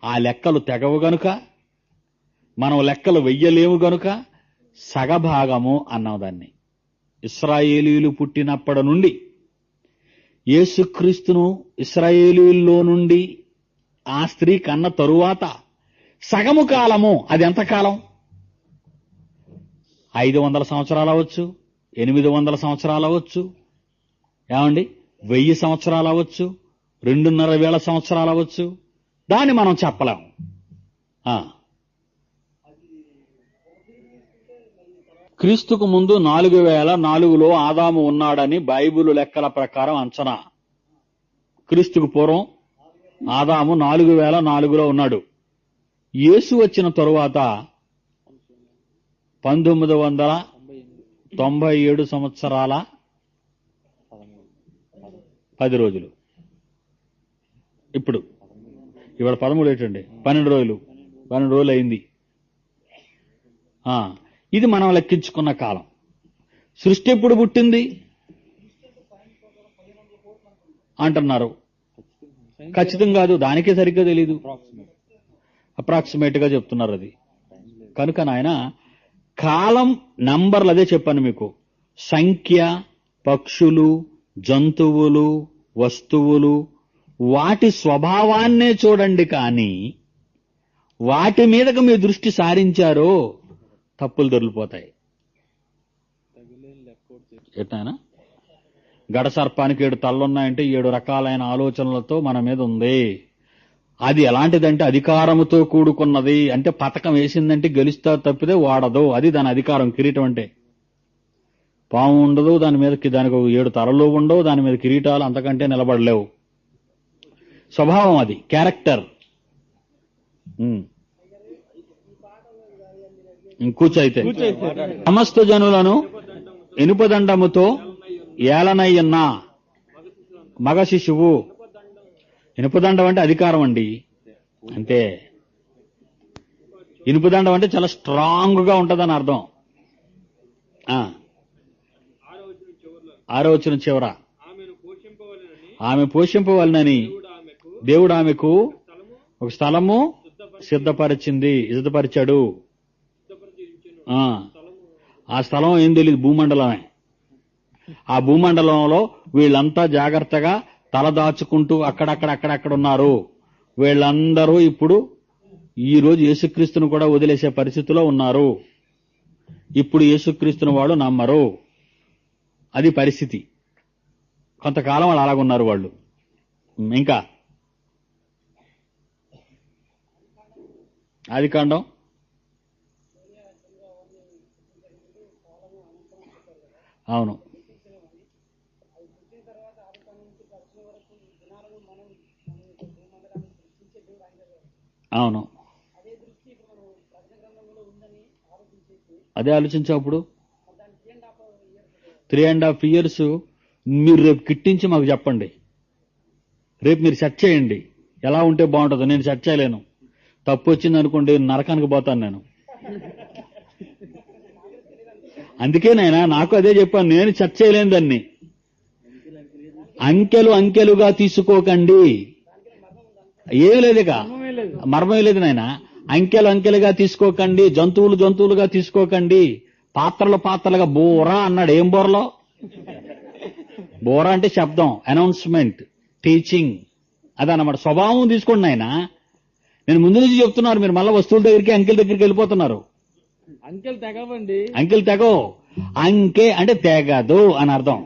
ఆ లెక్కలు తెగవు గనుక మనం లెక్కలు వెయ్యలేము గనుక సగభాగము అన్నాం దాన్ని. ఇశ్రాయేలీలు పుట్టినప్పటి నుండి యేసుక్రీస్తును ఇశ్రాయేలీల్లో నుండి ఆ స్త్రీ కన్న తరువాత సగము కాలము. అది ఎంత కాలం? 500 సంవత్సరాలు అవ్వచ్చు, 800 సంవత్సరాలు అవ్వచ్చు, ఏమండి 1000 సంవత్సరాలు అవ్వచ్చు, 2,500 సంవత్సరాలు అవ్వచ్చు. దాన్ని మనం చెప్పలేము. క్రీస్తుకు ముందు 4004లో ఆదాము ఉన్నాడని బైబిలు లెక్కల ప్రకారం అంచనా. క్రీస్తుకు పూర్వం ఆదాము 4004లో ఉన్నాడు. యేసు వచ్చిన తరువాత 1997 సంవత్సరాల 10 రోజులు. ఇవాళ 13 ఏంటండి, 12 రోజులు అయింది. ఇది మనం లెక్కించుకున్న కాలం. సృష్టి ఎప్పుడు పుట్టింది అంటున్నారు. ఖచ్చితంగా కాదు, దానికే సరిగ్గా తెలీదు, అప్రాక్సిమేట్ గా చెప్తున్నారు అది. కనుక నాయన కాలం నంబర్లు అదే చెప్పాను మీకు. సంఖ్య, పక్షులు, జంతువులు, వస్తువులు వాటి స్వభావాన్నే చూడండి, కానీ వాటి మీదకు మీ దృష్టి సారించారో తప్పులు దొరికిపోతాయి. ఎట్లయినా గడసర్పానికి 7 తలలున్నాయంటే 7 రకాలైన ఆలోచనలతో మన మీద ఉంది. అది ఎలాంటిదంటే అధికారముతో కూడుకున్నది. అంటే పథకం వేసిందంటే గెలుస్తా తప్పితే వాడదు. అది దాని అధికారం. కిరీటం అంటే పాము ఉండదు దాని మీదకి, దానికి 7 తలలు ఉండవు, దాని మీద కిరీటాలు అంతకంటే నిలబడలేవు. స్వభావం అది, క్యారెక్టర్. కూర్చోయితే సమస్త జనులను ఇనుపదండముతో ఏలనయ్యన్న మగ శిశువు. ఇనుపదండం అంటే అధికారం అండి. అంటే ఇనుపదండం అంటే చాలా స్ట్రాంగ్ గా ఉంటదని అర్థం. 6వ వచనం చివర ఆమె పోషింపవలనని దేవుడు ఆమెకు ఒక స్థలము సిద్ధపరిచాడు. ఆ స్థలం ఏం తెలియదు, భూమండలమే. ఆ భూమండలంలో వీళ్ళంతా జాగ్రత్తగా తలదాచుకుంటూ అక్కడక్కడ ఉన్నారు. వీళ్ళందరూ ఇప్పుడు ఈ రోజు యేసుక్రీస్తును కూడా వదిలేసే పరిస్థితిలో ఉన్నారు. ఇప్పుడు యేసుక్రీస్తును వాళ్ళు నమ్మరు. అది పరిస్థితి. కొంతకాలం వాళ్ళు అలాగున్నారు వాళ్ళు. ఇంకా ఆదికాండం అవును అవును అదే ఆలోచించాప్పుడు 3.5 years మీరు రేపు కిట్టించి మాకు చెప్పండి. రేపు మీరు సెట్ చేయండి ఎలా ఉంటే బాగుంటుందో. నేను సెట్ చేయలేను. తప్పు వచ్చింది అనుకోండి నరకానికి పోతాను నేను. అందుకేనైనా నాకు అదే చెప్పాను, నేను సెట్ చేయలేను దాన్ని. అంకెలుగా తీసుకోకండి. ఏం లేదుక, మర్మం లేదు నాయన. అంకెలుగా తీసుకోకండి, జంతువులుగా తీసుకోకండి, పాత్రలుగా. బోరా అన్నాడు. ఏం బోరలో? బోరా అంటే శబ్దం, అనౌన్స్మెంట్, టీచింగ్, అదన్నమాట. స్వభావం తీసుకోండి ఆయన. నేను ముందు నుంచి చెప్తున్నారు, మీరు మళ్ళీ వస్తువుల దగ్గరికి అంకెల దగ్గరికి వెళ్ళిపోతున్నారు. అంకెలు తెగవండి. అంకెలు తెగవు. అంకె అంటే తెగదు అని అర్థం.